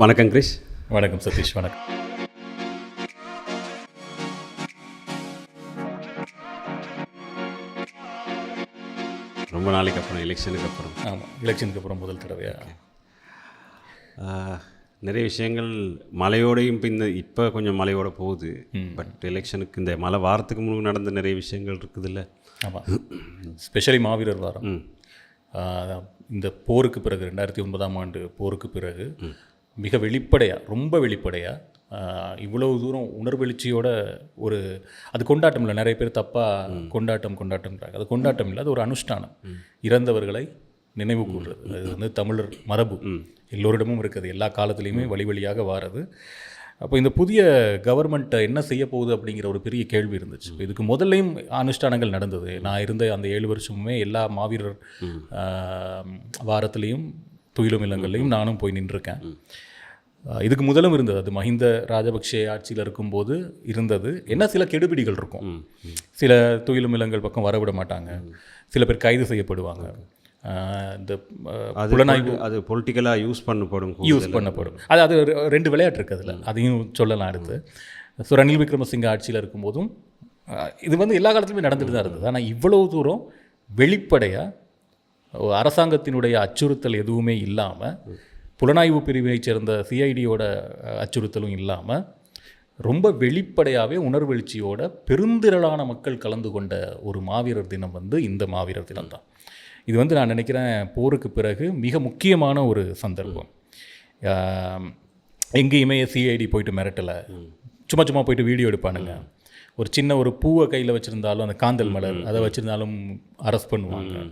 வணக்கம் கிரிஷ். வணக்கம் சதீஷ். வணக்கம். ரொம்ப நாளைக்கு அப்புறம், எலெக்ஷனுக்கு அப்புறம். ஆமாம், எலெக்ஷனுக்கு அப்புறம் முதல் தடவையாக நிறைய விஷயங்கள் மழையோடையும் இப்போ கொஞ்சம் மழையோட போகுது. பட் எலெக்ஷனுக்கு இந்த மழை வாரத்துக்கு முன்பு நடந்த நிறைய விஷயங்கள் இருக்குதுல்ல. ஆமாம், ஸ்பெஷலி மாவீரர் வாரம். இந்த போருக்கு பிறகு 2009ஆம் ஆண்டு போருக்கு பிறகு மிக வெளிப்படையாக, ரொம்ப வெளிப்படையாக இவ்வளவு தூரம் உணர்வெழுச்சியோட ஒரு அது கொண்டாட்டம் இல்லை. நிறைய பேர் தப்பாக கொண்டாட்டம்ன்றாங்க. அது கொண்டாட்டம் இல்லை, அது ஒரு அனுஷ்டானம். இறந்தவர்களை நினைவு கூறுறது. அது வந்து தமிழர் மரபு, எல்லோரிடமும் இருக்குது, எல்லா காலத்துலேயுமே வழி வழியாக வாரது. அப்போ இந்த புதிய கவர்மெண்ட்டை என்ன செய்ய போகுது அப்படிங்கிற ஒரு பெரிய கேள்வி இருந்துச்சு. இதுக்கு முதல்லையும் அனுஷ்டானங்கள் நடந்தது. நான் இருந்த அந்த 7 வருஷமுமே எல்லா மாவீரர் வாரத்துலேயும் துயிலும் இல்லங்கள்லையும் நானும் போய் நின்றுருக்கேன். இதுக்கு முதலும் இருந்தது, அது மஹிந்த ராஜபக்ஷே ஆட்சியில் இருக்கும்போது இருந்தது. என்ன சில கெடுபிடிகள் இருக்கும். சில துயிலும் இல்லங்கள் பக்கம் வரவிட மாட்டாங்க, சில பேர் கைது செய்யப்படுவாங்க. இந்த புலனாய்வு அது பொலிட்டிக்கலாக யூஸ் பண்ணப்படும். அது 2 விளையாட்டு இருக்குது அதில், அதையும் சொல்லலாம் அடுத்து. ஸோ ரணில் விக்ரமசிங்க ஆட்சியில் இருக்கும்போதும் இது வந்து எல்லா காலத்துலையுமே நடந்துட்டு தான் இருந்தது. ஆனால் இவ்வளவு தூரம் வெளிப்படையாக அரசாங்கத்தினுடைய அச்சுறுத்தல் எதுவுமே இல்லாமல், புலனாய்வு பிரிவைச் சேர்ந்த சிஐடியோட அச்சுறுத்தலும் இல்லாமல், ரொம்ப வெளிப்படையாகவே உணர்வெழுச்சியோட பெருந்திரளான மக்கள் கலந்து கொண்ட ஒரு மாவீரர் தினம் வந்து இந்த மாவீரர் தினம் தான். இது வந்து நான் நினைக்கிறேன் போருக்கு பிறகு மிக முக்கியமான ஒரு சந்தர்ப்பம். எங்கேயுமே சிஐடி போயிட்டு மிரட்டலை, சும்மா போயிட்டு வீடியோ எடுப்பானுங்க. ஒரு சின்ன ஒரு பூவை கையில் வச்சுருந்தாலும், அந்த காந்தல் மலர் அதை வச்சுருந்தாலும் அரெஸ்ட் பண்ணுவாங்க.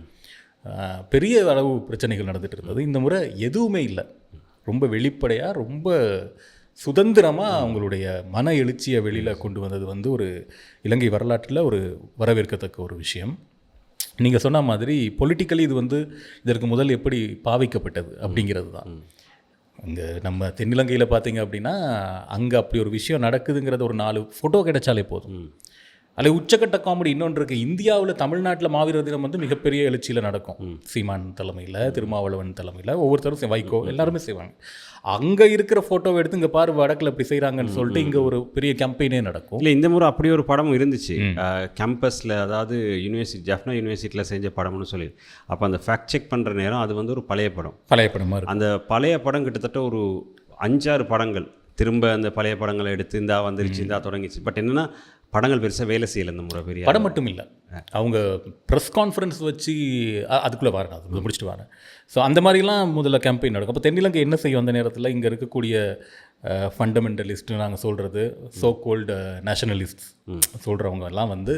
பெரிய அளவு பிரச்சனைகள் நடந்துகிட்டு இருந்தது. இந்த முறை எதுவுமே இல்லை. ரொம்ப வெளிப்படையாக, ரொம்ப சுதந்திரமாக அவங்களுடைய மன எழுச்சியை வெளியில் கொண்டு வந்தது வந்து ஒரு இலங்கை வரலாற்றில் ஒரு வரவேற்கத்தக்க ஒரு விஷயம். நீங்கள் சொன்ன மாதிரி பொலிட்டிக்கலி இது வந்து இதற்கு முதல் எப்படி பாவிக்கப்பட்டது அப்படிங்கிறது தான். அங்கே நம்ம தென்னிலங்கையில் பார்த்தீங்க அப்படின்னா, அங்கே அப்படி ஒரு விஷயம் நடக்குதுங்கிறது ஒரு 4 ஃபோட்டோ கிடைச்சாலே போதும். அதில் உச்சக்கட்ட காமெடி இன்னொன்று இருக்குது. இந்தியாவில் தமிழ்நாட்டில் மாவீரர் தினம் வந்து மிகப்பெரிய எழுச்சியில் நடக்கும். சீமான் தலைமையில், திருமாவளவன் தலைமையில், ஒவ்வொருத்தரும் வைகோ எல்லாருமே செய்வாங்க. அங்கே இருக்கிற ஃபோட்டோவை எடுத்து இங்கே பாரு வடக்கில் இப்படி செய்கிறாங்கன்னு சொல்லிட்டு இங்கே ஒரு பெரிய கேம்பெயினே நடக்கும். இல்லை, இந்த முறை அப்படி ஒரு படமும் இருந்துச்சு கேம்பஸில், அதாவது ஜஃப்னா யூனிவர்சிட்டியில் செஞ்ச படம்னு சொல்லி. அப்போ அந்த ஃபேக்ட் செக் பண்ணுற நேரம் அது வந்து ஒரு பழைய படமாக இருக்கும். அந்த பழைய படம் கிட்டத்தட்ட ஒரு 5-6 படங்கள் திரும்ப அந்த பழைய படங்களை எடுத்து இந்தா வந்துருச்சு, இந்தா தொடங்கிச்சு. பட் என்னென்னா படங்கள் பெருசாக வேலை செய்யலை இந்த முறை. பெரிய படம் மட்டும் இல்லை, அவங்க ப்ரெஸ் கான்ஃபரன்ஸ் வச்சு அதுக்குள்ளே வரேன், அது முடிச்சுட்டு வரேன். ஸோ அந்த மாதிரிலாம் முதல்ல கேம்பெயின் நடக்கும். அப்போ தென்னிலங்கை என்ன செய்யும் அந்த நேரத்தில், இங்கே இருக்கக்கூடிய ஃபண்டமெண்டலிஸ்ட்டு நாங்கள் சொல்கிறது, சோ கோல்டு நேஷனலிஸ்ட் சொல்கிறவங்க எல்லாம் வந்து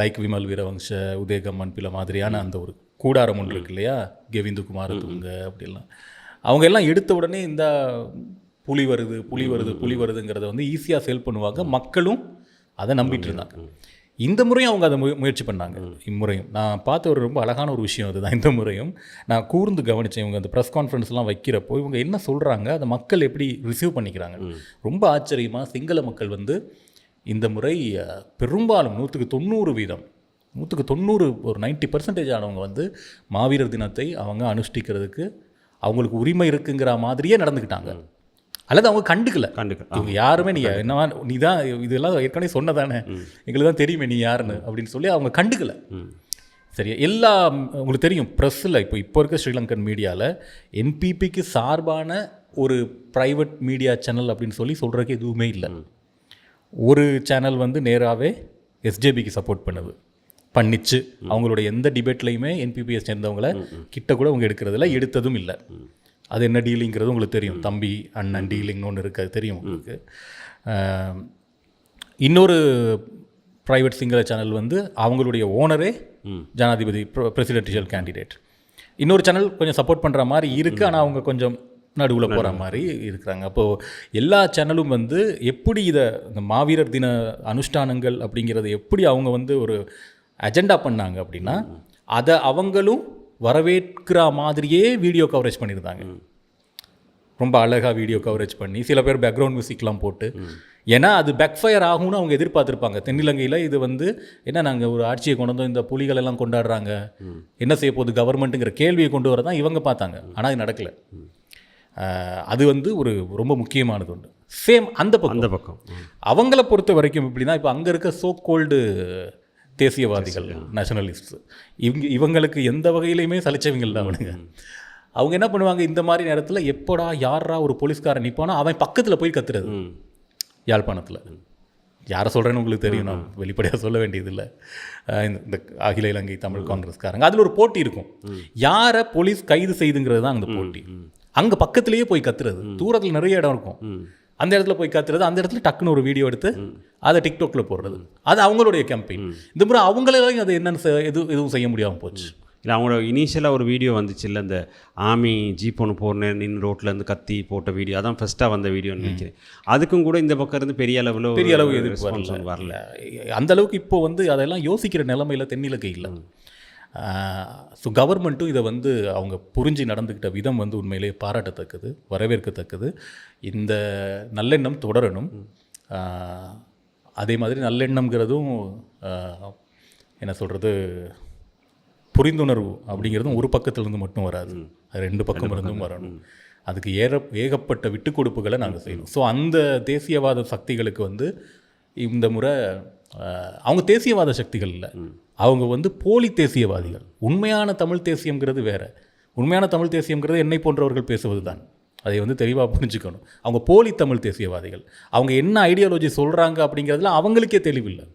லைக் விமல் வீரவங்ச, உதயகம்மன் பிள்ளை மாதிரியான அந்த ஒரு கூடாரம் ஒன்று இருக்கு இல்லையா, கெவிந்து குமாரதுங்க அப்படிலாம், அவங்க எல்லாம் எடுத்த உடனே இந்த புலி வருதுங்கிறத வந்து ஈஸியாக சேல் பண்ணுவாங்க. மக்களும் அதை நம்பிட்டு இருந்தாங்க. இந்த முறையும் அவங்க அதை முயற்சி பண்ணாங்க. இம்முறையும் நான் பார்த்த ஒரு ரொம்ப அழகான ஒரு விஷயம் அதுதான். இந்த முறையும் நான் கூர்ந்து கவனித்தேன். இவங்க அந்த ப்ரெஸ் கான்ஃபரன்ஸ்லாம் வைக்கிறப்போ இவங்க என்ன சொல்கிறாங்க, அதை மக்கள் எப்படி ரிசீவ் பண்ணிக்கிறாங்க. ரொம்ப ஆச்சரியமாக சிங்கள மக்கள் வந்து இந்த முறை பெரும்பாலும் 190% ஒரு 90% ஆனவங்க வந்து மாவீரர் தினத்தை அவங்க அனுஷ்டிக்கிறதுக்கு அவங்களுக்கு உரிமை இருக்குங்கிற மாதிரியே நடந்துக்கிட்டாங்க. அல்லது அவங்க கண்டுக்கல. இவங்க யாருமே நீ தான் இதெல்லாம் ஏற்கனவே சொன்னதானே, எங்களுக்கு தான் தெரியுமே நீ யாருன்னு அப்படின்னு சொல்லி அவங்க கண்டுக்கல. சரியா, உங்களுக்கு தெரியும் ப்ரெஸ்ஸில் இப்போ இருக்க ஸ்ரீலங்கன் மீடியாவில் என்பிபிக்கு சார்பான ஒரு ப்ரைவேட் மீடியா சேனல் அப்படின்னு சொல்கிறதுக்கு எதுவுமே இல்லை. ஒரு சேனல் வந்து நேராகவே எஸ்ஜேபிக்கு சப்போர்ட் பண்ணிச்சு. அவங்களுடைய எந்த டிபேட்லையுமே என்பிபியை சேர்ந்தவங்களை கிட்ட கூட அவங்க எடுக்கிறதில்ல, எடுத்ததும் இல்லை. அது என்ன டீலிங்கிறது உங்களுக்கு தெரியும். தம்பி அண்ணன் டீலிங்னு ஒன்று இருக்குது, அது தெரியும் உங்களுக்கு. இன்னொரு ப்ரைவேட் சிங்கள சேனல் வந்து அவங்களுடைய ஓனரே ஜனாதிபதி பிரசிடென்ஷியல் கேண்டிடேட். இன்னொரு சேனல் கொஞ்சம் சப்போர்ட் பண்ணுற மாதிரி இருக்குது, ஆனால் அவங்க கொஞ்சம் நடுவில் போகிற மாதிரி இருக்கிறாங்க. அப்போது எல்லா சேனலும் வந்து எப்படி இந்த மாவீரர் தின அனுஷ்டானங்கள் அப்படிங்கிறத எப்படி அவங்க வந்து ஒரு அஜெண்டா பண்ணாங்க அப்படின்னா, அதை அவங்களும் வரவேற்கிற மாதிரியே வீடியோ கவரேஜ் பண்ணியிருந்தாங்க. ரொம்ப அழகாக வீடியோ கவரேஜ் பண்ணி சில பேர் பேக்ரவுண்ட் மியூசிக்லாம் போட்டு, ஏன்னா அது பேக்ஃபயர் ஆகும்னு அவங்க எதிர்பார்த்துருப்பாங்க. தென்னிலங்கையில் இது வந்து என்ன, நாங்கள் ஒரு ஆட்சியை கொண்டு வந்தோம், இந்த புலிகள் எல்லாம் கொண்டாடுறாங்க, என்ன செய்ய போகுது கவர்மெண்ட்டுங்கிற கேள்வியை கொண்டு வர தான் இவங்க பார்த்தாங்க. ஆனால் அது நடக்கலை. அது வந்து ஒரு ரொம்ப முக்கியமானது ஒன்று. சேம் அந்த பக்கம் அவங்கள பொறுத்த வரைக்கும் எப்படின்னா, இப்போ அங்கே இருக்க சோ கோல்டு தேசியவாதிகள், நேஷனலிஸ்ட், இவங்களுக்கு எந்த வகையிலையுமே சலிச்சவங்க இல்லை அவனுங்க. அவங்க என்ன பண்ணுவாங்க, இந்த மாதிரி நேரத்தில் எப்போடா யாரா ஒரு போலீஸ்காரன் நிற்பானோ அவன் பக்கத்தில் போய் கத்துறது. யாழ்ப்பாணத்தில் யாரை சொல்கிறேன்னு உங்களுக்கு தெரியும், நான் வெளிப்படையாக சொல்ல வேண்டியதில்லை. இந்த அகில இலங்கை தமிழ் காங்கிரஸ்காரங்க அதில் ஒரு போட்டி இருக்கும், யாரை போலீஸ் கைது செய்துங்கிறது தான் அந்த போட்டி. அங்கே பக்கத்துலேயே போய் கத்துறது, தூரத்தில் நிறைய இடம் இருக்கும், அந்த இடத்துல போய் கத்துறது, அந்த இடத்துல டக்குன்னு ஒரு வீடியோ எடுத்து அதை டிக்டாக்ல போடுறது. அது அவங்களுடைய கேம்பெயின். இந்த முறை அவங்களாலையும் அது என்னன்னு எதுவும் செய்ய முடியாமல் போச்சு. இல்லை, அவங்களோட இனிஷியலாக ஒரு வீடியோ வந்துச்சு இல்லை, இந்த ஆமி ஜீப் ஒன்று போடுறேன் நின்று ரோட்லேருந்து கத்தி போட்ட வீடியோ, அதான் ஃபஸ்ட்டாக வந்த வீடியோன்னு நினைக்கிறேன். அதுக்கும் கூட இந்த பக்கம் இருந்து பெரிய அளவு எதிர்ப்பு வரல. அந்த அளவுக்கு இப்போ வந்து அதெல்லாம் யோசிக்கிற நிலைமையில் தென்னிலங்கை இல்லை. ஸோ கவர்மெண்ட்டும் இதை வந்து அவங்க புரிஞ்சு நடந்துக்கிட்ட விதம் வந்து உண்மையிலே பாராட்டத்தக்கது, வரவேற்கத்தக்கது. இந்த நல்லெண்ணம் தொடரணும். அதே மாதிரி நல்லெண்ணம்ங்கிறதும் என்ன சொல்கிறது, புரிந்துணர்வு அப்படிங்கிறதும் ஒரு பக்கத்துலேருந்து மட்டும் வராது, அது 2 பக்கம் இருந்தும் வரணும். அதுக்கு ஏகப்பட்ட விட்டு கொடுப்புகளை நாங்கள் செய்யணும். ஸோ அந்த தேசியவாத சக்திகளுக்கு வந்து இந்த முறை அவங்க தேசியவாத சக்திகள் இல்லை, அவங்க வந்து போலி தேசியவாதிகள். உண்மையான தமிழ் தேசியங்கிறது வேறு, உண்மையான தமிழ் தேசியங்கிறது என்னை போன்றவர்கள் பேசுவது தான். அதை வந்து தெளிவாக புரிஞ்சுக்கணும். அவங்க போலி தமிழ் தேசியவாதிகள். அவங்க என்ன ஐடியாலஜி சொல்கிறாங்க அப்படிங்கிறதுல அவங்களுக்கே தெளிவில்லை.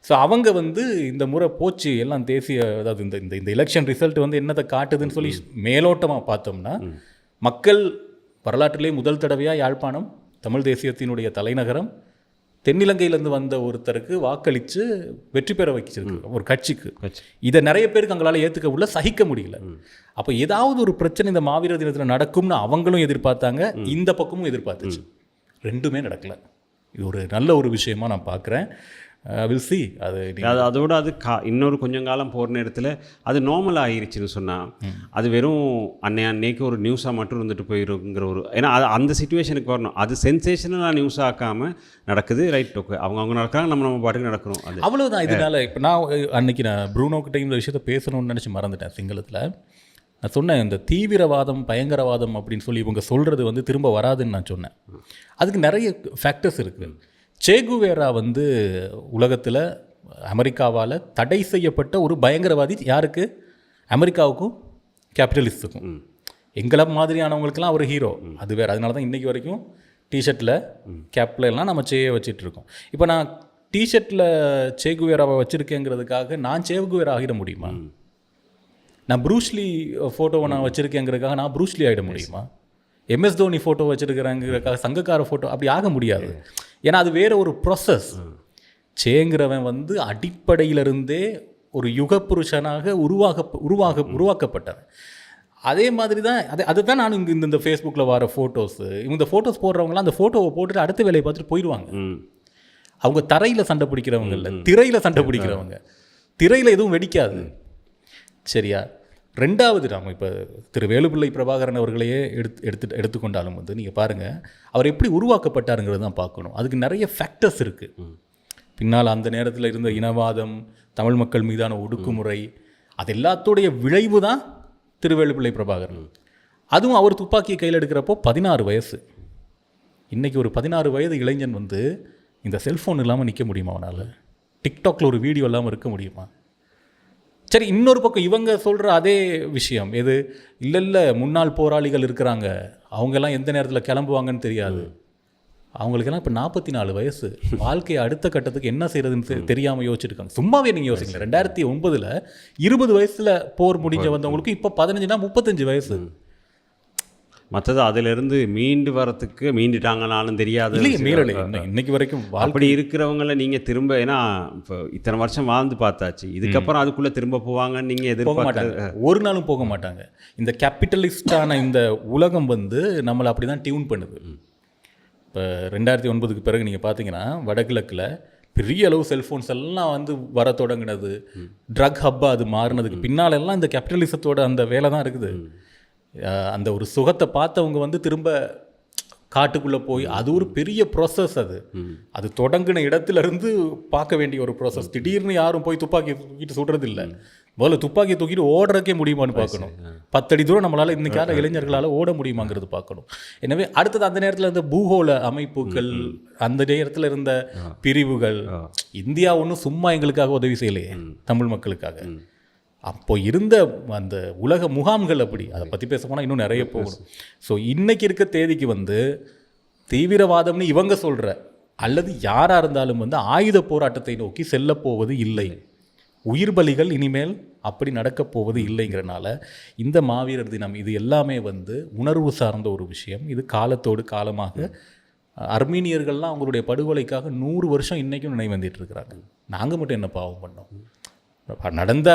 ஸோ அவங்க வந்து இந்த முறை போச்சு எல்லாம் தேசிய, அதாவது இந்த இந்த எலெக்ஷன் ரிசல்ட் வந்து என்னத்தை காட்டுதுன்னு சொல்லி மேலோட்டமாக பார்த்தோம்னா, மக்கள் வரலாற்றிலே முதல் தடவையாக யாழ்ப்பாணம் தமிழ் தேசியத்தினுடைய தலைநகரம் தென்னிலங்கையிலேருந்து வந்த ஒருத்தருக்கு வாக்களித்து வெற்றி பெற வச்சிருக்கு ஒரு கட்சிக்கு. இதை நிறைய பேருக்கு அவங்களால ஏற்றுக்க முடியல, சகிக்க முடியல. அப்போ ஏதாவது ஒரு பிரச்சனை இந்த மாவீரர் தினத்தில் நடக்கும்னு அவங்களும் எதிர்பார்த்தாங்க, இந்த பக்கமும் எதிர்பார்த்துச்சு. ரெண்டுமே நடக்கலை. இது ஒரு நல்ல ஒரு விஷயமா நான் பார்க்குறேன். Will see. அதோட அது இன்னொரு கொஞ்சம் காலம் போகிற நேரத்தில் அது நார்மல் ஆகிருச்சுன்னு சொன்னால், அது வெறும் அன்னைக்கு ஒரு நியூஸாக மட்டும் இருந்துட்டு போயிருங்கிற ஒரு, ஏன்னா அது அந்த சிச்சுவேஷனுக்கு வரணும். அது சென்சேஷனலாக நியூஸ் ஆக்காமல் நடக்குது, ரைட், ஓகே, அவங்க நடக்கிறாங்க, நம்ம பாட்டுக்கு நடக்கணும், அது அவ்வளோதான். இதனால் இப்போ நான் ப்ரூனோக்கிட்ட இந்த விஷயத்தை பேசணும்னு நினச்சி மறந்துட்டேன். சிங்களத்தில் நான் சொன்னேன், இந்த தீவிரவாதம் பயங்கரவாதம் அப்படின்னு சொல்லி இவங்க சொல்கிறது வந்து திரும்ப வராதுன்னு நான் சொன்னேன். அதுக்கு நிறைய ஃபேக்டர்ஸ் இருக்குது. சேகுவேரா வந்து உலகத்தில் அமெரிக்காவால் தடை செய்யப்பட்ட ஒரு பயங்கரவாதி. யாருக்கு? அமெரிக்காவுக்கும் கேபிட்டலிஸ்ட்டுக்கும். எங்களை மாதிரியானவங்களுக்கெல்லாம் ஒரு ஹீரோ, அது வேறு. அதனால தான் இன்றைக்கி வரைக்கும் டிஷர்ட்டில் கேப்பில் எல்லாம் நம்ம சேயை வச்சிட்ருக்கோம். இப்போ நான் டிஷர்ட்டில் சேகுவேராவை வச்சுருக்கேங்கிறதுக்காக நான் சேகுவேரா ஆகிட முடியுமா? நான் ப்ரூஸ்லி ஃபோட்டோவை நான் வச்சுருக்கேங்கிறதுக்காக நான் ப்ரூஸ்லி ஆகிட முடியுமா? எம்எஸ் தோனி ஃபோட்டோ வச்சுருக்கிறாங்கிறதுக்காக சங்கக்கார ஃபோட்டோ அப்படி ஆக முடியாது. ஏன்னா அது வேறு ஒரு ப்ராசஸ். சேங்கிறவன் வந்து அடிப்படையிலிருந்தே ஒரு யுக புருஷனாக உருவாக்கப்பட்டவன். அதே மாதிரி தான் அதுதான் நான் இங்கே இந்த ஃபேஸ்புக்கில் வர ஃபோட்டோஸு, இந்த ஃபோட்டோஸ் போடுறவங்களாம் அந்த ஃபோட்டோவை போட்டுட்டு அடுத்த வேலையை பார்த்துட்டு போயிடுவாங்க. அவங்க தரையில் சண்டை பிடிக்கிறவங்க இல்லை, திரையில் சண்டை பிடிக்கிறவங்க. திரையில் எதுவும் வெடிக்காது, சரியா? ரெண்டாவது, நாம் இப்போ திரு வேலுப்பிள்ளை பிரபாகரன் அவர்களையே எடுத்துக்கொண்டாலும் வந்து நீங்கள் பாருங்கள், அவர் எப்படி உருவாக்கப்பட்டாருங்கிறது தான் பார்க்கணும். அதுக்கு நிறைய ஃபேக்டர்ஸ் இருக்குது பின்னால். அந்த நேரத்தில் இருந்த இனவாதம், தமிழ் மக்கள் மீதான ஒடுக்குமுறை, அது எல்லாத்துடைய விளைவு தான் திரு வேலுப்பிள்ளை பிரபாகரன். அதுவும் அவர் துப்பாக்கியை கையில் எடுக்கிறப்போ 16 வயசு. இன்றைக்கி ஒரு 16 வயது இளைஞன் வந்து இந்த செல்ஃபோன் இல்லாமல் நிற்க முடியுமா? அவனால் டிக்டாக்ல ஒரு வீடியோ இல்லாமல் இருக்க முடியுமா? சரி, இன்னொரு பக்கம் இவங்க சொல்கிற அதே விஷயம் எது? இல்லை முன்னாள் போராளிகள் இருக்கிறாங்க, அவங்கெல்லாம் எந்த நேரத்தில் கிளம்புவாங்கன்னு தெரியாது. அவங்களுக்கெல்லாம் இப்போ 44 வயசு. வாழ்க்கையை அடுத்த கட்டத்துக்கு என்ன செய்கிறதுன்னு தெரியாமல் யோசிச்சுருக்காங்க. சும்மாவே நீங்கள் யோசிக்கல, 2009 20 வயசில் போர் முடிஞ்ச வந்தவங்களுக்கு இப்போ 15னா 35 வயசு. மற்றது அதிலிருந்து மீண்டு வரத்துக்கு மீண்டுட்டாங்கனாலும் தெரியாது, மீறலை இன்னைக்கு வரைக்கும். அப்படி இருக்கிறவங்கள நீங்கள் திரும்ப, ஏன்னா இப்போ இத்தனை வருஷம் வாழ்ந்து பார்த்தாச்சு, இதுக்கப்புறம் அதுக்குள்ளே திரும்ப போவாங்கன்னு நீங்கள் எதிர்பார்க்க மாட்டாங்க. ஒரு நாளும் போக மாட்டாங்க. இந்த கேபிட்டலிஸ்டான இந்த உலகம் வந்து நம்மளை அப்படி தான் டியூன் பண்ணுது. இப்போ 2009க்கு பிறகு நீங்கள் பார்த்தீங்கன்னா வடகிழக்கில் பெரிய அளவு செல்ஃபோன்ஸ் எல்லாம் வந்து வர தொடங்கினது, ட்ரக் ஹப்பாக அது மாறினதுக்கு பின்னாலெல்லாம் இந்த கேபிட்டலிசத்தோட அந்த வேலை தான் இருக்குது. அந்த ஒரு சுகத்தை பார்த்தவங்க வந்து திரும்ப காட்டுக்குள்ளே போய், அது ஒரு பெரிய ப்ராசஸ். அது தொடங்கின இடத்துலேருந்து பார்க்க வேண்டிய ஒரு ப்ராசஸ். திடீர்னு யாரும் போய் துப்பாக்கி தூக்கிட்டு சுடுறது இல்லை. முதல்ல துப்பாக்கியை தூக்கிட்டு ஓடுறக்கே முடியுமான்னு பார்க்கணும். 10 அடி தூரம் நம்மளால் இன்னைக்கு யாரும் இளைஞர்களால் ஓட முடியுமாங்கிறது பார்க்கணும். எனவே அடுத்தது அந்த நேரத்தில் இருந்த பூகோள அமைப்புகள், அந்த நேரத்தில் இருந்த பிரிவுகள், இந்தியா ஒன்றும் சும்மா எங்களுக்காக உதவி செய்யலையே தமிழ் மக்களுக்காக. அப்போ இருந்த அந்த உலக முகாம்கள் அப்படி, அதை பற்றி பேச போனால் இன்னும் நிறைய போகணும். ஸோ இன்னைக்கு இருக்க தேதிக்கு வந்து தீவிரவாதம்னு இவங்க சொல்கிற அல்லது யாராக இருந்தாலும் வந்து ஆயுத போராட்டத்தை நோக்கி செல்ல போவது இல்லை. உயிர் பலிகள் இனிமேல் அப்படி நடக்கப் போவது இல்லைங்கிறனால இந்த மாவீரர் தினம் இது எல்லாமே வந்து உணர்வு சார்ந்த ஒரு விஷயம். இது காலத்தோடு காலமாக அர்மீனியர்கள்லாம் அவங்களுடைய படுகொலைக்காக 100 வருஷம் இன்றைக்கும் நினைவந்திட்டு இருக்கிறாங்க. நாங்கள் மட்டும் என்ன பாவம் பண்ணோம்? நடந்த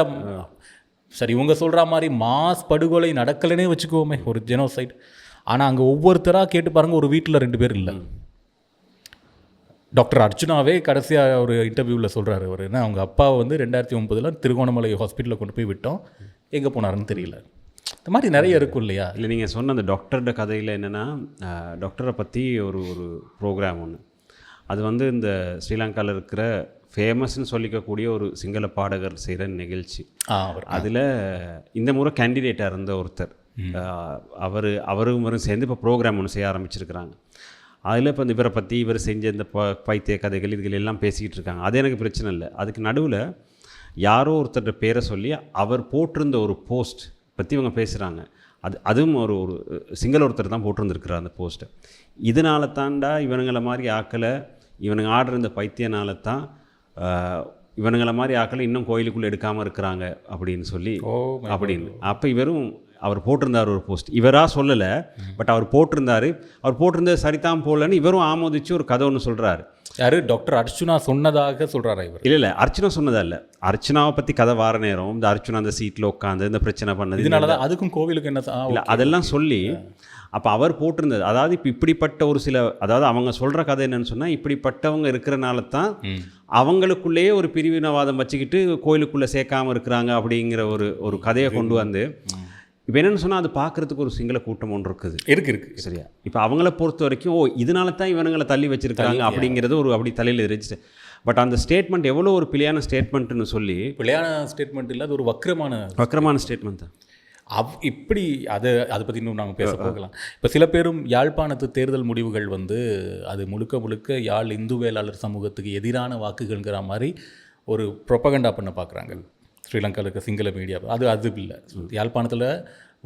சரி இவங்க சொல்கிற மாதிரி மாஸ் படுகொலை நடக்கலைன்னே வச்சுக்குவோமே, ஒரு ஜெனோசைட். ஆனால் அங்கே ஒவ்வொருத்தராக கேட்டு பாருங்கள், ஒரு வீட்டில் 2 பேர் இல்லை. டாக்டர் அர்ச்சுனாவே கடைசியாக ஒரு இன்டர்வியூவில் சொல்கிறாரு, அவர் என்ன அவங்க அப்பாவை வந்து 2009 திருகோணமலை ஹாஸ்பிட்டலில் கொண்டு போய் விட்டோம், எங்கே போனாருன்னு தெரியல. இந்த மாதிரி நிறைய இருக்கும் இல்லையா? இல்லை, நீங்கள் சொன்ன அந்த டாக்டரோட கதையில் என்னென்னா, டாக்டரை பற்றி ஒரு ப்ரோக்ராம் ஒன்று, அது வந்து இந்த ஸ்ரீலங்காவில் இருக்கிற ஃபேமஸ்ன்னு சொல்லிக்கக்கூடிய ஒரு சிங்கள பாடகர் செய்கிற நிகழ்ச்சி. அதில் இந்த முறை கேண்டிடேட்டாக இருந்த ஒருத்தர், அவரும் சேர்ந்து இப்போ ப்ரோக்ராம் ஒன்று செய்ய ஆரம்பிச்சிருக்கிறாங்க. அதில் இப்போ இந்த இவரை பற்றி இவர் செஞ்ச இந்த பைத்திய கதைகள் இதுகள் எல்லாம் பேசிக்கிட்டு இருக்காங்க. அது எனக்கு பிரச்சனை இல்லை. அதுக்கு நடுவில் யாரோ ஒருத்தர் பேரை சொல்லி அவர் போட்டிருந்த ஒரு போஸ்ட் பற்றி இவங்க பேசுகிறாங்க. அதுவும் ஒரு சிங்கள ஒருத்தர் தான் போட்டிருந்துருக்குறார் அந்த போஸ்ட்டை. இதனால தாண்டா இவனுங்களை மாதிரி ஆக்களை, இவனுங்க ஆடுற இந்த பைத்தியனால தான் இவனுங்களை மாதிரி ஆக்களை இன்னும் கோயிலுக்குள்ளே எடுக்காமல் இருக்கிறாங்க அப்படின்னு சொல்லி அப்படின்னு. அப்போ இவரும் அவர் போட்டிருந்தார் ஒரு போஸ்ட், இவராக சொல்லலை, பட் அவர் போட்டிருந்தது சரிதான் போலன்னு இவரும் ஆமோதிச்சு ஒரு கதை ஒன்று சொல்கிறாரு. யார்? டாக்டர் அர்ச்சுனா சொன்னதாக சொல்கிறாரா இவர்? இல்லை, அர்ச்சுனா சொன்னதா இல்லை. அர்ச்சுனாவை பற்றி கதை வார நேரம் இந்த அர்ச்சுனா அந்த சீட்டில் உட்காந்து இந்த பிரச்சனை பண்ணது, இதனால தான் அதுக்கும் கோவிலுக்கு என்ன இல்லை அதெல்லாம் சொல்லி அப்போ அவர் போட்டிருந்தது. அதாவது இப்போ இப்படிப்பட்ட ஒரு சில, அதாவது அவங்க சொல்கிற கதை என்னன்னு சொன்னால், இப்படிப்பட்டவங்க இருக்கிறனால தான் அவங்களுக்குள்ளேயே ஒரு பிரிவினவாதம் வச்சுக்கிட்டு கோயிலுக்குள்ளே சேர்க்காமல் இருக்கிறாங்க அப்படிங்கிற ஒரு கதையை கொண்டு வந்து, இப்போ என்னென்னு சொன்னால் அது பார்க்குறதுக்கு ஒரு சிங்கள கூட்டம் ஒன்று இருக்குது சரியா. இப்போ அவங்கள பொறுத்த வரைக்கும் இதனால தான் இவனுங்களை தள்ளி வச்சுருக்காங்க அப்படிங்கிறது ஒரு அப்படி தலையில் ரெஜிஸ்டர். பட் அந்த ஸ்டேட்மெண்ட் எவ்வளோ ஒரு பிழையான ஸ்டேட்மெண்ட்டுன்னு சொல்லி, பிழையான ஸ்டேட்மெண்ட் இல்லை, அது ஒரு வக்கரமான ஸ்டேட்மெண்ட் தான். இப்படி அதை பற்றி இன்னும் நாங்கள் பேச போகலாம். இப்போ சில பேரும் யாழ்ப்பாணத்து தேர்தல் முடிவுகள் வந்து அது முழுக்க யாழ் இந்து வேளாளர் சமூகத்துக்கு எதிரான வாக்குகள்ங்கிற மாதிரி ஒரு ப்ரொபகண்டா பண்ண பார்க்குறாங்க ஸ்ரீலங்காவில் இருக்க சிங்கள மீடியா. அது இல்லை. யாழ்ப்பாணத்தில்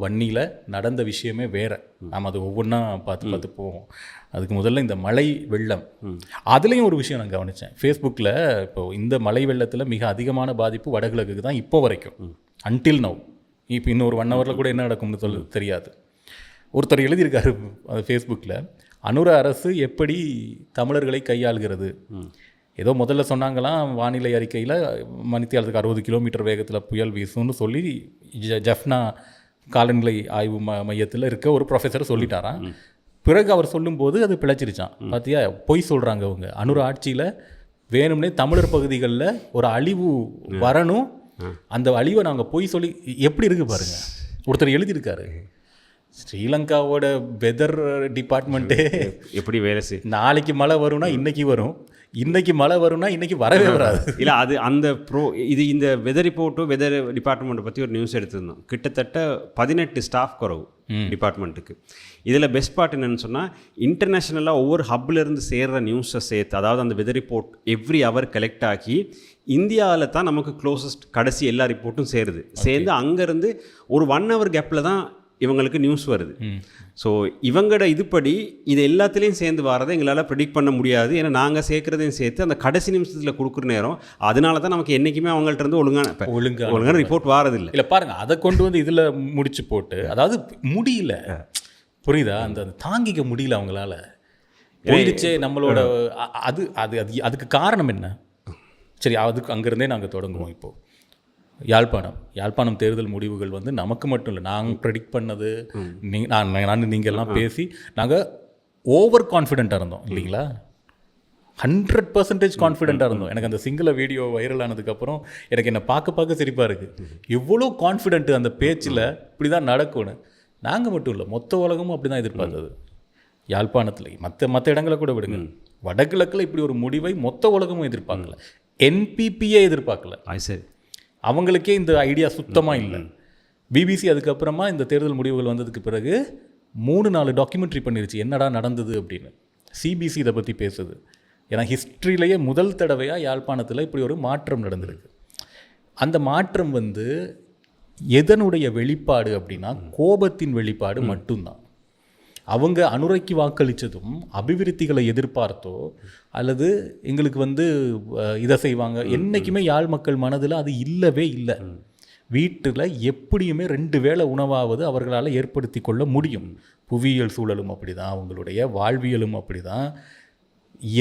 வன்னியில் நடந்த விஷயமே வேறு. நாம் அது ஒவ்வொன்றா பார்த்து போவோம். அதுக்கு முதல்ல இந்த மழை வெள்ளம், அதுலேயும் ஒரு விஷயம் நான் கவனித்தேன் ஃபேஸ்புக்கில். இப்போது இந்த மழை வெள்ளத்தில் மிக அதிகமான பாதிப்பு வடகிழக்குக்கு தான் இப்போ வரைக்கும், அன்டில் நவ். இப்போ இன்னும் ஒரு 1 ஹவரில் கூட என்ன நடக்கும்னு தெரியாது. ஒருத்தர் எழுதியிருக்காரு அது ஃபேஸ்புக்கில், அனுர அரசு எப்படி தமிழர்களை கையாளுகிறது. ஏதோ முதல்ல சொன்னாங்களாம் வானிலை அறிக்கையில் மணித்தியாலத்துக்கு 60 கிலோமீட்டர் வேகத்தில் புயல் வீசும்னு சொல்லி ஜஃப்னா காலநிலை ஆய்வு மையத்தில் இருக்க ஒரு ப்ரொஃபஸர் சொல்லிட்டாராம். பிறகு அவர் சொல்லும்போது அது பிழைச்சிருச்சான். பார்த்தியா, பொய் சொல்கிறாங்க அவங்க. அனுர ஆட்சியில் வேணும்னே தமிழர் பகுதிகளில் ஒரு அழிவு வரணும், அந்த அழிவை நாங்கள் பொய் சொல்லி எப்படி இருக்குது பாருங்கள். ஒருத்தர் எழுதியிருக்காரு. ஸ்ரீலங்காவோட வெதர் டிபார்ட்மெண்ட்டே எப்படி வேலை செய்ய, நாளைக்கு மழை வரும்னா இன்றைக்கி வரும், இன்றைக்கி மழை வரும்னா இன்றைக்கி வரவே வராது. இல்லை, அது அந்த இந்த வெதர் ரிப்போர்ட்டும் வெதர் டிபார்ட்மெண்ட்டை பற்றி ஒரு நியூஸ் எடுத்திருந்தோம். கிட்டத்தட்ட 18 ஸ்டாஃப் குறவு டிபார்ட்மெண்ட்டுக்கு. இதில் பெஸ்ட் பார்ட் என்னென்னு சொன்னால், இன்டர்நேஷ்னலாக ஒவ்வொரு ஹப்லேருந்து சேர்கிற நியூஸை சேர்த்து, அதாவது அந்த weather report every hour collect ஆகி இந்தியாவில் தான் நமக்கு க்ளோசஸ்ட் கடைசி எல்லா ரிப்போர்ட்டும் சேர்ந்து அங்கேருந்து ஒரு 1 ஹவர் கேப்பில் தான் இவங்களுக்கு நியூஸ் வருது. ஸோ இவங்களோட இதுபடி இது எல்லாத்துலேயும் சேர்ந்து வரதை எங்களால் ப்ரெடிக்ட் பண்ண முடியாது. ஏன்னா நாங்கள் சேர்க்குறதையும் சேர்த்து அந்த கடைசி நிமிஷத்தில் கொடுக்குற நேரம், அதனால தான் நமக்கு என்றைக்குமே அவங்கள்ட்ட இருந்து ஒழுங்கான ரிப்போர்ட் வாரதில்லை. இல்லை பாருங்கள், அதை கொண்டு வந்து இதில் முடிச்சு போட்டு, அதாவது முடியல, புரியுதா, அந்த தாங்கிக்க முடியல அவங்களால, போயிடுச்சே நம்மளோட. அதுக்கு காரணம் என்ன? சரி, அதுக்கு அங்கேருந்தே நாங்கள் தொடங்குவோம். இப்போது யாழ்ப்பாணம் தேர்தல் முடிவுகள் வந்து நமக்கு மட்டும் இல்லை, நாங்கள் ப்ரெடிக்ட் பண்ணது, நீங்கள் எல்லாம் பேசி நாங்கள் ஓவர் கான்ஃபிடென்ட்டாக இருந்தோம் இல்லைங்களா? 100% கான்ஃபிடென்ட்டாக இருந்தோம். எனக்கு அந்த சிங்கள வீடியோ வைரல் ஆனதுக்கப்புறம் எனக்கு என்னை பார்க்க சிரிப்பாக இருக்குது. எவ்வளோ கான்ஃபிடென்ட்டு அந்த பேச்சில், இப்படி தான் நடக்கும்னு. நாங்கள் மட்டும் இல்லை, மொத்த உலகமும் அப்படி தான் எதிர்பார்த்தது. யாழ்ப்பாணத்தில் மற்ற இடங்களை கூட விடுங்க, வடகிழக்கில் இப்படி ஒரு முடிவை மொத்த உலகமும் எதிர்பார்க்கல, என்பிபியே எதிர்பார்க்கல. சரி, அவங்களுக்கே இந்த ஐடியா சுத்தமாக இல்லை. பிபிசி அதுக்கப்புறமா இந்த தேர்தல் முடிவுகள் வந்ததுக்கு பிறகு 3-4 டாக்குமெண்ட்ரி பண்ணிருச்சு என்னடா நடந்தது அப்படின்னு. சிபிசி இதை பற்றி பேசுது. ஏன்னா ஹிஸ்ட்ரியிலேயே முதல் தடவையாக யாழ்ப்பாணத்தில் இப்படி ஒரு மாற்றம் நடந்திருக்கு. அந்த மாற்றம் வந்து எதனுடைய வெளிப்பாடு அப்படின்னா கோபத்தின் வெளிப்பாடு மட்டும்தான். அவங்க அனுரைக்கு வாக்களித்ததும் அபிவிருத்திகளை எதிர்பார்த்தோ அல்லது எங்களுக்கு வந்து இதை செய்வாங்க என்றைக்குமே யாழ் மக்கள் மனதில் அது இல்லவே இல்லை. வீட்டில் எப்படியுமே 2 வேளை உணவாவது அவர்களால் ஏற்படுத்தி கொள்ள முடியும். புவியியல் சூழலும் அப்படி தான், அவங்களுடைய வாழ்வியலும் அப்படி தான்.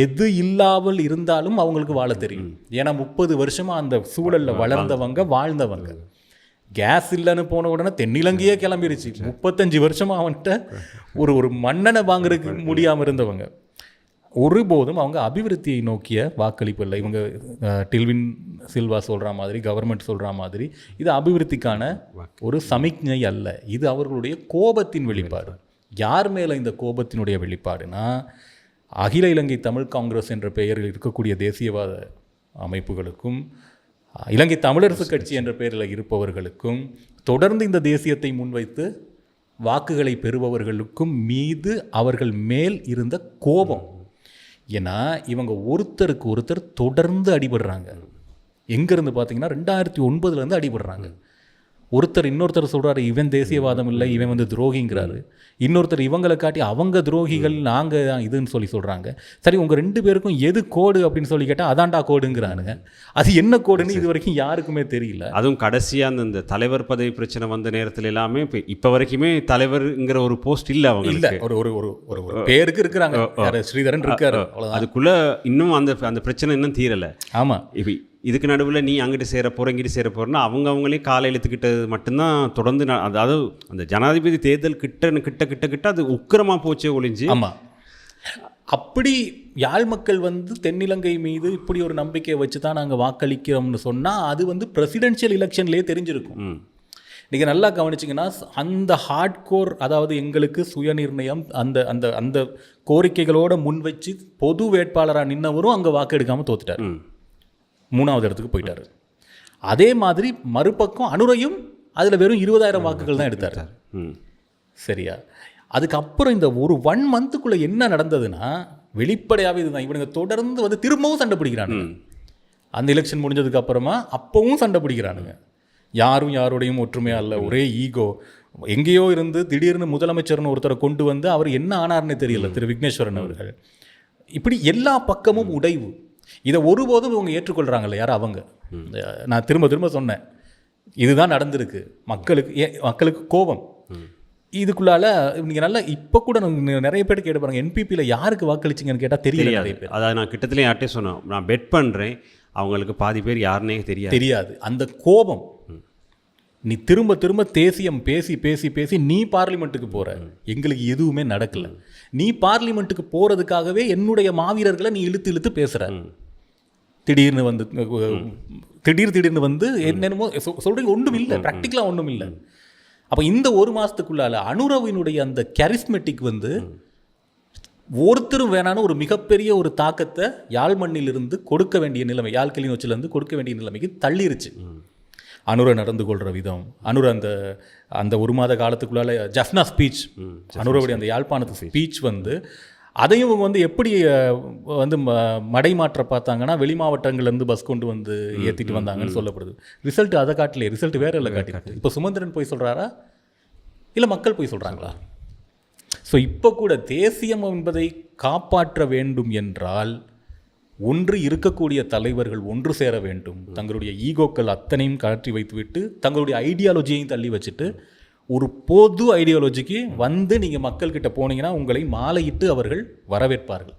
எது இல்லாமல் இருந்தாலும் அவங்களுக்கு வாழ தெரியும். ஏன்னா 30 வருஷமாக அந்த சூழலில் வளர்ந்தவங்க வாழ்ந்தவங்க. கேஸ் இல்லைன்னு போன உடனே தென்னிலங்கையே கிளம்பிருச்சு. 35 வருஷமாக அவன்கிட்ட ஒரு மண்ணெண்ணை வாங்குறதுக்கு முடியாமல் இருந்தவங்க. ஒருபோதும் அவங்க அபிவிருத்தியை நோக்கிய வாக்களிப்பு இல்லை. இவங்க டில்வின் சில்வா சொல்கிற மாதிரி, கவர்மெண்ட் சொல்கிற மாதிரி இது அபிவிருத்திக்கான ஒரு சமிக்ஞை அல்ல. இது அவர்களுடைய கோபத்தின் வெளிப்பாடு. யார் மேலே இந்த கோபத்தினுடைய வெளிப்பாடுனா, அகில இலங்கை தமிழ் காங்கிரஸ் என்ற பெயரில் இருக்கக்கூடிய தேசியவாத அமைப்புகளுக்கும் இலங்கை தமிழரசு கட்சி என்ற பெயரில் இருப்பவர்களுக்கும் தொடர்ந்து இந்த தேசியத்தை முன்வைத்து வாக்குகளை பெறுபவர்களுக்கும் மீது அவர்கள் மேல் இருந்த கோபம். ஏன்னா இவங்க ஒருத்தருக்கு ஒருத்தர் தொடர்ந்து அடிபடுறாங்க. எங்கேருந்து பார்த்தீங்கன்னா 2009 அடிபடுறாங்க. ஒருத்தர் இன்னொருத்தர் சொல்கிறாரு இவன் தேசியவாதம் இல்லை, இவன் வந்து துரோகிங்கிறாரு. இன்னொருத்தர் இவங்களை காட்டி அவங்க துரோகிகள், நாங்கள் தான் இதுன்னு சொல்கிறாங்க. சரி, உங்கள் 2 பேருக்கும் எது கோடு அப்படின்னு சொல்லி கேட்டால் அதான்டா கோடுங்கிறானுங்க. அது என்ன கோடுன்னு இது வரைக்கும் யாருக்குமே தெரியல. அதுவும் கடைசியாக அந்த தலைவர் பதவி பிரச்சனை வந்த நேரத்தில் எல்லாமே இப்போ வரைக்குமே தலைவருங்கிற ஒரு போஸ்ட் இல்லை. அவங்க இல்லை, ஒரு பேருக்கு இருக்கிறாங்க, ஸ்ரீதரன் இருக்காரு, அவ்வளோதான். அதுக்குள்ளே இன்னும் அந்த பிரச்சனை இன்னும் தீரலை. ஆமாம். இப்போ இதுக்கு நடுவில் நீ அங்கிட்டு சேர போகிற இங்கிட்டு சேர போகிறேன்னா அவங்களே காலை இழுத்துக்கிட்டது மட்டும்தான் தொடர்ந்து. அதாவது அந்த ஜனாதிபதி தேர்தல் கிட்ட அது உக்கிரமாக போச்சே ஒழிஞ்சு. ஆமாம். அப்படி யாழ் மக்கள் வந்து தென்னிலங்கை மீது இப்படி ஒரு நம்பிக்கையை வச்சு தான் நாங்கள் வாக்களிக்கிறோம்னு சொன்னால் அது வந்து பிரசிடென்ஷியல் எலெக்ஷன்லேயே தெரிஞ்சிருக்கும். நீங்கள் நல்லா கவனிச்சிங்கன்னா அந்த ஹார்ட்கோர், அதாவது எங்களுக்கு சுயநிர்ணயம் அந்த அந்த அந்த கோரிக்கைகளோடு முன் வச்சு பொது வேட்பாளராக நின்னவரும் அங்கே வாக்கு எடுக்காமல் தோத்துட்டார், 3வது இடத்துக்கு போயிட்டார். அதே மாதிரி மறுபக்கம் அனுரையும் அதில் வெறும் 20,000 வாக்குகள் தான் எடுத்தார். சரியா? அதுக்கப்புறம் இந்த ஒரு 1 மந்த்துக்குள்ளே என்ன நடந்ததுன்னா வெளிப்படையாகவே இதுதான். இவனுங்க தொடர்ந்து வந்து திரும்பவும் சண்டை பிடிக்கிறானுங்க. அந்த எலெக்ஷன் முடிஞ்சதுக்கு அப்புறமா அப்பவும் சண்டை பிடிக்கிறானுங்க. யாரும் யாரோடையும் ஒற்றுமையாக இல்லை, ஒரே ஈகோ. எங்கேயோ இருந்து திடீர்னு முதலமைச்சர்னு ஒருத்தரை கொண்டு வந்து அவர் என்ன ஆனார்னு தெரியல, திரு விக்னேஸ்வரன் அவர்கள். இப்படி எல்லா பக்கமும் உடைவு. இதை ஒருபோதும் இவங்க ஏற்றுக்கொள்கிறாங்கல்ல யார் அவங்க. நான் திரும்ப சொன்னேன், இதுதான் நடந்திருக்கு. மக்களுக்கு கோபம். இதுக்குள்ளால நீங்கள் நல்லா இப்போ கூட நிறைய பேர் கேட்டு பாருங்க, என்பிபியில் யாருக்கு வாக்களிச்சிங்கன்னு கேட்டால் தெரியல நிறைய பேர். அதாவது நான் கிட்டத்தட்ட யார்ட்டே சொன்னேன், நான் பெட் பண்ணுறேன் அவங்களுக்கு பாதி பேர் யாருன்னே தெரியாது. அந்த கோபம். நீ திரும்ப தேசியம் பேசி பேசி பேசி நீ பார்லிமெண்ட்டுக்கு போகிற, எங்களுக்கு எதுவுமே நடக்கலை. நீ பார்லிமெண்ட்டுக்கு போகிறதுக்காகவே என்னுடைய மாவீரர்களை நீ இழுத்து பேசுகிற. திடீர்னு வந்து என்னென்னமோ சொல்கிறீங்க, ஒன்றும் இல்லை, ப்ராக்டிக்கலாக ஒன்றும் இல்லை. அப்போ இந்த 1 மாதத்துக்குள்ளால அனுரவினுடைய அந்த கரிஸ்மெட்டிக் வந்து ஒருத்தரும் வேணான்னு ஒரு மிகப்பெரிய ஒரு தாக்கத்தை யாழ் மண்ணிலிருந்து கொடுக்க வேண்டிய நிலைமை, யாழ் கிளிநொச்சியிலேருந்து கொடுக்க வேண்டிய நிலைமைக்கு தள்ளிருச்சு. அனுரை நடந்து கொள்கிற விதம், அனுரை அந்த 1 மாத காலத்துக்குள்ளால ஜஃப்னா ஸ்பீச், அனுரவுடைய அந்த யாழ்ப்பாணத்து ஸ்பீச் வந்து அதையும் இவங்க வந்து எப்படி வந்து மடைமாற்ற பார்த்தாங்கன்னா வெளி மாவட்டங்கள்லேருந்து பஸ் கொண்டு வந்து ஏற்றிட்டு வந்தாங்கன்னு சொல்லப்படுது. ரிசல்ட் அதை காட்டலையே, ரிசல்ட் வேற இல்லை காட்டி. இப்போ சுமந்திரன் போய் சொல்கிறாரா இல்லை மக்கள் போய் சொல்கிறாங்களா? ஸோ இப்போ கூட தேசியம் என்பதை காப்பாற்ற வேண்டும் என்றால் ஒன்று இருக்கக்கூடிய தலைவர்கள் ஒன்று சேர வேண்டும். தங்களுடைய ஈகோக்கள் அத்தனையும் கழற்றி வைத்துவிட்டு தங்களுடைய ஐடியாலஜியையும் தள்ளி வச்சுட்டு ஒரு பொது ஐடியாலஜிக்கு வந்து நீங்கள் மக்கள்கிட்ட போனீங்கன்னா உங்களை மாலையிட்டு அவர்கள் வரவேற்பார்கள்.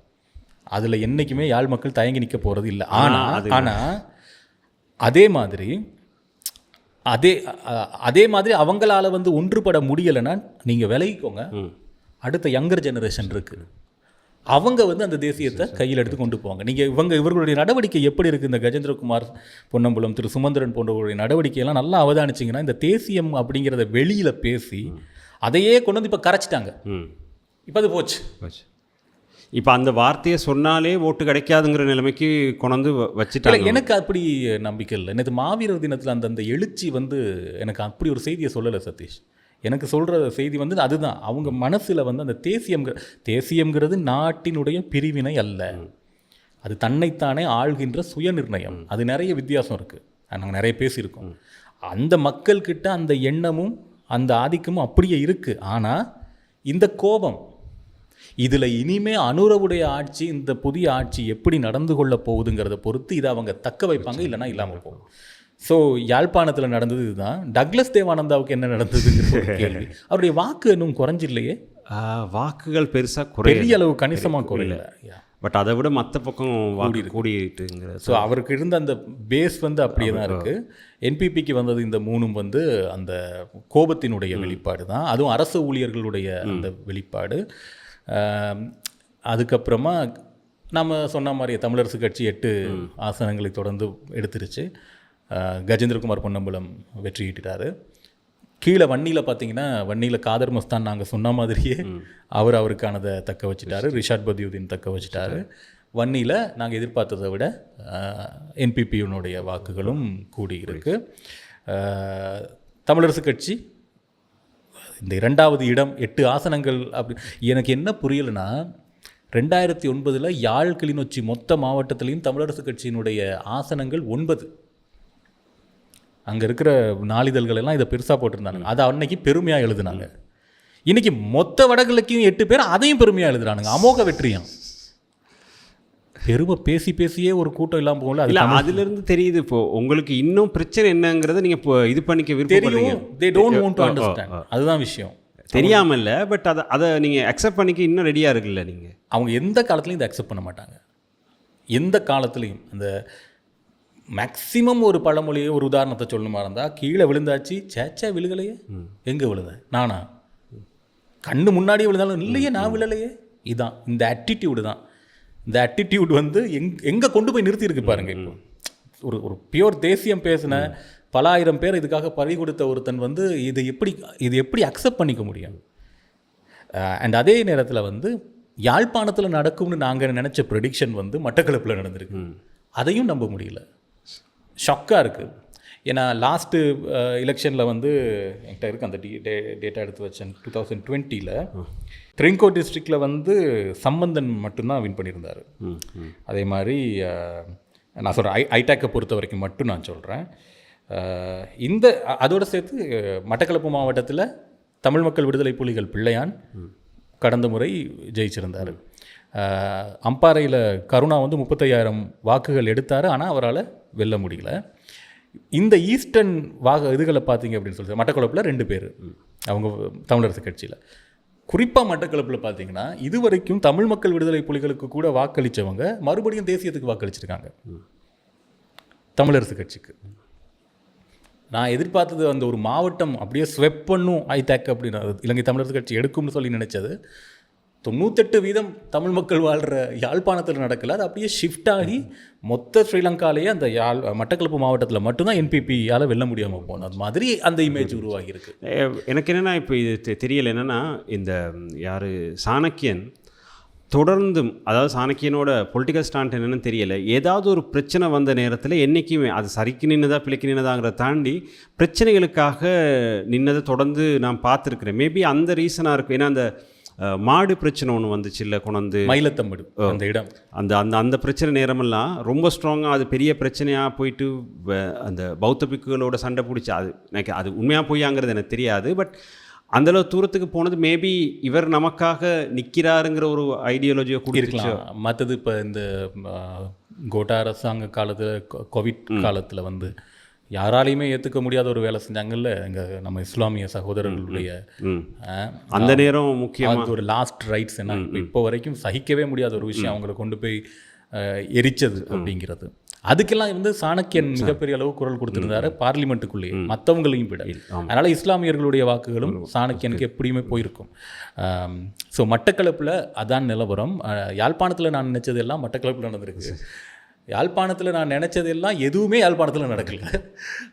அதில் என்றைக்குமே யாழ் மக்கள் தயங்கி நிற்க போகிறது இல்லை. ஆனால் அதே மாதிரி அவங்களால வந்து ஒன்றுபட முடியலைன்னா நீங்கள் விலகிக்கோங்க. அடுத்த யங்கர் ஜெனரேஷன் இருக்குது, அவங்க வந்து அந்த தேசியத்தை கையில் எடுத்து கொண்டு போவாங்க. நீங்கள் இவர்களுடைய நடவடிக்கை எப்படி இருக்குது, இந்த கஜேந்திரகுமார் பொன்னம்பலம், திரு சுமந்திரன் போன்றவர்களுடைய நடவடிக்கையெல்லாம் நல்லா அவதானிச்சிங்கன்னா இந்த தேசியம் அப்படிங்கிறத வெளியில் பேசி அதையே கொண்டு வந்து இப்போ கரைச்சிட்டாங்க. இப்போ அது போச்சு. இப்போ அந்த வார்த்தையை சொன்னாலே ஓட்டு கிடைக்காதுங்கிற நிலைமைக்கு கொண்டு வச்சுட்டாங்க. எனக்கு அப்படி நம்பிக்கை இல்லை. எனக்கு மாவீரர் தினத்தில் அந்த எழுச்சி வந்து எனக்கு அப்படி ஒரு செய்தியை சொல்லலை சதீஷ். எனக்கு சொல்கிற செய்தி வந்து அதுதான், அவங்க மனசில் வந்து அந்த தேசியம்ங்கிறது நாட்டினுடைய பிரிவினை அல்ல, அது தன்னைத்தானே ஆள்கின்ற சுயநிர்ணயம். அது நிறைய வித்தியாசம் இருக்குது, நாங்கள் நிறைய பேசியிருக்கோம். அந்த மக்கள்கிட்ட அந்த எண்ணமும் அந்த ஆதிக்கமும் அப்படியே இருக்குது. ஆனால் இந்த கோபம், இதில் இனிமே அனுரவுடைய ஆட்சி, இந்த புதிய ஆட்சி எப்படி நடந்து கொள்ள போகுதுங்கிறத பொறுத்து இதை அவங்க தக்க வைப்பாங்க, இல்லைனா இல்லாமல் போகும். ஸோ யாழ்ப்பாணத்தில் நடந்தது இதுதான். டக்ளஸ் தேவானந்தாவுக்கு என்ன நடந்ததுங்கிற கேள்வி. அவருடைய வாக்கு இன்னும் குறைஞ்சில்லையே. வாக்குகள் பெருசாக பெரிய அளவு கணிசமாக குறையல. பட் அதை விட மற்ற பக்கம் கூடிட்டுங்கிற. ஸோ அவருக்கு இருந்த அந்த பேஸ் வந்து அப்படியே தான் இருக்குது. என்பிபிக்கு வந்தது இந்த மூணும் வந்து அந்த கோபத்தினுடைய வெளிப்பாடு தான், அதுவும் அரசு ஊழியர்களுடைய அந்த வெளிப்பாடு. அதுக்கப்புறமா நம்ம சொன்ன மாதிரி தமிழரசு கட்சி 8 ஆசனங்களை தொடர்ந்து எடுத்துருச்சு. கஜேந்திரகுமார் பொன்னம்பலம் வெற்றியிட்டார். கீழே வன்னியில் பார்த்தீங்கன்னா, வன்னியில் காதர் மஸ்தான் நாங்கள் சொன்ன மாதிரியே அவருக்கானதை தக்க வச்சுட்டாரு. ரிஷாட் பதியுதீன் தக்க வச்சுட்டாரு. வன்னியில் நாங்கள் எதிர்பார்த்ததை விட என்பிபியினுடைய வாக்குகளும் கூடியிருக்கு. தமிழரசு கட்சி இந்த 2வது இடம் 8 ஆசனங்கள். அப்படி எனக்கு என்ன புரியலைன்னா, 2009 யாழ் கிளிநொச்சி மொத்த மாவட்டத்திலையும் தமிழரசு கட்சியினுடைய ஆசனங்கள் 9. அங்கே இருக்கிற நாளிதழ்கள் எல்லாம் இதை பெருசாக போட்டிருந்தாங்க, அதை அன்னைக்கு பெருமையாக எழுதுனாங்க. இன்றைக்கி மொத்த வடகிழக்கையும் 8 பேர் அதையும் பெருமையாக எழுதுறானுங்க. அமோக வெற்றியாம். பெருமை பேசி பேசியே ஒரு கூட்டம் இல்லாமல் போகல. இல்லை, அதுலேருந்து தெரியுது இப்போது உங்களுக்கு இன்னும் பிரச்சனை என்னங்கிறத நீங்கள் இப்போ இது பண்ணிக்க விருப்பப்படுறீங்க. they don't want to understand. அதுதான் விஷயம். தெரியாமல் இல்லை, பட் அதை நீங்கள் அக்செப்ட் பண்ணிக்க இன்னும் ரெடியாக இருக்குல்ல நீங்கள். அவங்க எந்த காலத்துலையும் இதை அக்செப்ட் பண்ண மாட்டாங்க. எந்த காலத்துலையும் அந்த மேக்ஸிமம் ஒரு பழமொழியை ஒரு உதாரணத்தை சொல்லணுமா இருந்தால், கீழே விழுந்தாச்சு, சேச்சா விழுகலையே, எங்கே விழுந்தேன் நானா, கண்ணு முன்னாடியே விழுந்தாலும் இல்லையே நான் விழலையே. இதுதான் இந்த ஆட்டிடியூடு தான். இந்த ஆட்டிடியூட் வந்து எங்கே கொண்டு போய் நிறுத்தியிருக்கு பாருங்க. இப்போ ஒரு பியோர் தேசியம் பேசின பல ஆயிரம் பேர் இதுக்காக பறி கொடுத்த ஒருத்தன் வந்து இது எப்படி அக்செப்ட் பண்ணிக்க முடியும்? அண்ட் அதே நேரத்தில் வந்து யாழ்ப்பாணத்தில் நடக்கும்னு நாங்கள் நினச்ச ப்ரெடிக்ஷன் வந்து மட்டக்களப்பில் நடந்திருக்கு. அதையும் நம்ப முடியல. ஷாக்காக இருக்குது. ஏன்னா லாஸ்ட்டு எலெக்ஷனில் வந்து என்கிட்ட இருக்குது அந்த டேட்டா எடுத்து வச்சேன். 2020 ட்ரிங்கோ டிஸ்ட்ரிக்டில் வந்து சம்பந்தன் மட்டும்தான் வின் பண்ணியிருந்தார். அதே மாதிரி நான் சொல்கிறேன், ஐடாக்கை பொறுத்த வரைக்கும் மட்டும் நான் சொல்கிறேன். இந்த அதோடு சேர்த்து மட்டக்களப்பு மாவட்டத்தில் தமிழ் மக்கள் விடுதலை புலிகள் பிள்ளையான் கடந்த முறை ஜெயிச்சிருந்தார். அம்பாறையில் கருணா வந்து 35,000 வாக்குகள் எடுத்தார், ஆனால் அவரால் வெல்ல முடியல. இந்த ஈஸ்டர்ன் இதுகளை பார்த்தீங்க அப்படின்னு சொல்லி மட்டக்களப்பில் 2 பேர் அவங்க தமிழரசு கட்சியில். குறிப்பாக மட்டக்களப்பில் பார்த்தீங்கன்னா இதுவரைக்கும் தமிழ் மக்கள் விடுதலை புலிகளுக்கு கூட வாக்களித்தவங்க மறுபடியும் தேசியத்துக்கு வாக்களிச்சிருக்காங்க, தமிழரசு கட்சிக்கு. நான் எதிர்பார்த்தது அந்த ஒரு மாவட்டம் அப்படியே ஸ்வெப் பண்ணும் ஐடாக் அப்படின்னு இலங்கை தமிழரசு கட்சி எடுக்கும்னு சொல்லி நினச்சது. 98% தமிழ் மக்கள் வாழ்கிற யாழ்ப்பாணத்தில் நடக்கல. அது அப்படியே ஷிஃப்ட் ஆகி மொத்த ஸ்ரீலங்காலேயே அந்த மட்டக்களப்பு மாவட்டத்தில் மட்டும்தான் என்பிபியால் வெல்ல முடியாமல் போனோம். அது மாதிரி அந்த இமேஜ் உருவாகியிருக்கு. எனக்கு என்னென்னா இப்போ இது தெரியல, என்னென்னா இந்த யார் சாணக்கியன் தொடர்ந்தும், அதாவது சாணக்கியனோட பொலிட்டிக்கல் ஸ்டாண்ட் என்னென்னு தெரியலை, ஏதாவது ஒரு பிரச்சனை வந்த நேரத்தில் என்றைக்குமே அது சரிக்கு நின்னதா பிழைக்கு நின்னதாங்கிறத தாண்டி பிரச்சனைகளுக்காக நின்னதை தொடர்ந்து நான் பார்த்துருக்குறேன். மேபி அந்த ரீசனாக இருக்கும். ஏன்னா அந்த மாடு பிரச்சனை ஒன்று வந்துச்சு இல்லை, கொண்டு மயிலத்தம்படு அந்த இடம், அந்த அந்த அந்த பிரச்சனை நேரமெல்லாம் ரொம்ப ஸ்ட்ராங்காக அது பெரிய பிரச்சனையாக போயிட்டு அந்த பௌத்த பிக்குகளோட சண்டை பிடிச்சி அது எனக்கு அது உண்மையாக போயாங்கிறது எனக்கு தெரியாது. பட் அந்தளவு தூரத்துக்கு போனது மேபி இவர் நமக்காக நிற்கிறாருங்கிற ஒரு ஐடியாலஜியை கொடுத்துருக்கலாம். மற்றது இப்போ இந்த கோட்டா அரசாங்க காலத்தில் கோவிட் காலத்தில் வந்து யாராலையுமே ஏற்றுக்க முடியாத ஒரு வேலை செஞ்சாங்கல்ல எங்கள் நம்ம இஸ்லாமிய சகோதரர்களுடைய. அந்த நேரம் முக்கியமாக ஒரு லாஸ்ட் ரைட்ஸ் என்ன இப்போ வரைக்கும் சகிக்கவே முடியாத ஒரு விஷயம் அவங்களை கொண்டு போய் எரிச்சது அப்படிங்கிறது. அதுக்கெல்லாம் வந்து சாணக்கியன் மிகப்பெரிய அளவு குரல் கொடுத்துருந்தாரு பார்லிமெண்ட்டுக்குள்ளேயே, மற்றவங்களையும் விட. அதனால் இஸ்லாமியர்களுடைய வாக்குகளும் சாணக்கியனுக்கு எப்படியுமே போயிருக்கும். ஸோ மட்டக்களப்பில் அதான் நிலவரம். யாழ்ப்பாணத்தில் நான் நினச்சது எல்லாம் மட்டக்களப்பில் நடந்திருக்கு. யாழ்ப்பாணத்தில் நான் நினச்சதெல்லாம் எதுவுமே யாழ்ப்பாணத்தில் நடக்கலை.